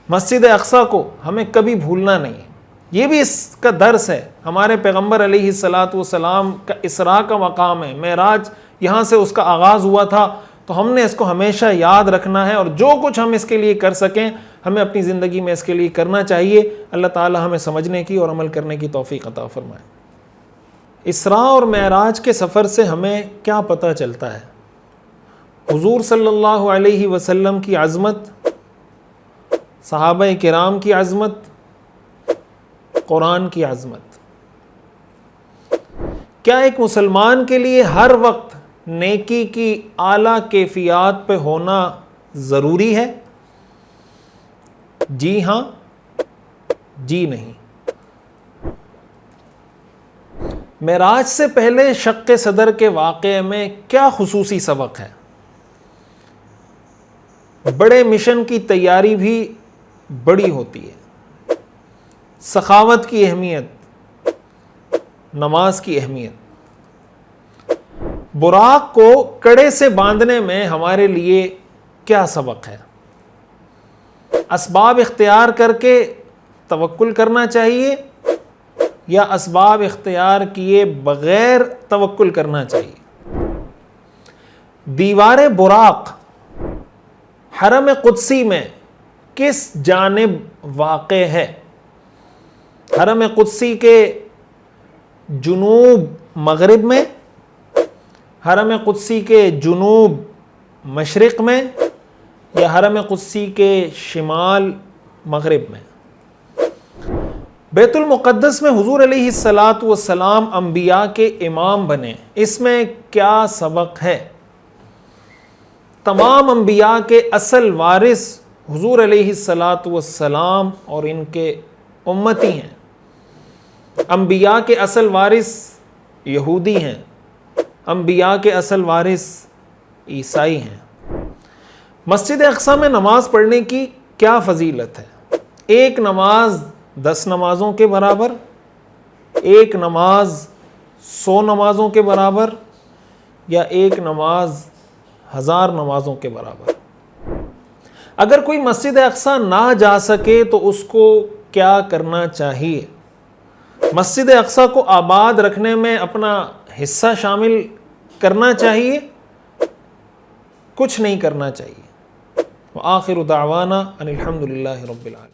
مسجد اقصی کو ہمیں کبھی بھولنا نہیں ہے۔ یہ بھی اس کا درس ہے، ہمارے پیغمبر علیہ الصلاۃ والسلام کا اسراء کا مقام ہے، معراج یہاں سے اس کا آغاز ہوا تھا، تو ہم نے اس کو ہمیشہ یاد رکھنا ہے، اور جو کچھ ہم اس کے لیے کر سکیں ہمیں اپنی زندگی میں اس کے لیے کرنا چاہیے۔ اللہ تعالی ہمیں سمجھنے کی اور عمل کرنے کی توفیق عطا فرمائے۔ اسراء اور معراج کے سفر سے ہمیں کیا پتہ چلتا ہے؟ حضور صلی اللہ علیہ وسلم کی عظمت، صحابہ کرام کی عظمت، قرآن کی عظمت۔ کیا ایک مسلمان کے لیے ہر وقت نیکی کی اعلیٰ کیفیات پہ ہونا ضروری ہے؟ جی ہاں، جی نہیں۔ معراج سے پہلے شق صدر کے واقعے میں کیا خصوصی سبق ہے؟ بڑے مشن کی تیاری بھی بڑی ہوتی ہے. سخاوت کی اہمیت، نماز کی اہمیت. براق کو کڑے سے باندھنے میں ہمارے لیے کیا سبق ہے؟ اسباب اختیار کر کے توکل کرنا چاہیے یا اسباب اختیار کیے بغیر توکل کرنا چاہیے؟ دیوار براق حرم قدسی میں کس جانب واقع ہے؟ حرم قدسی کے جنوب مغرب میں، حرم قدسی کے جنوب مشرق میں، یا حرم قدسی کے شمال مغرب میں؟ بیت المقدس میں حضور علیہ الصلاۃ والسلام انبیاء کے امام بنے، اس میں کیا سبق ہے؟ تمام انبیاء کے اصل وارث حضور علیہ الصلاۃ والسلام اور ان کے امتی ہیں. انبیاء کے اصل وارث یہودی ہیں، انبیاء کے اصل وارث عیسائی ہیں. مسجد اقصی میں نماز پڑھنے کی کیا فضیلت ہے؟ ایک نماز 10 نمازوں کے برابر، ایک نماز 100 نمازوں کے برابر، یا ایک نماز 1000 نمازوں کے برابر؟ اگر کوئی مسجد اقصی نہ جا سکے تو اس کو کیا کرنا چاہیے؟ مسجد اقصی کو آباد رکھنے میں اپنا حصہ شامل کرنا چاہیے، کچھ نہیں کرنا چاہیے. وآخر دعوانا ان الحمد للہ رب العالمین.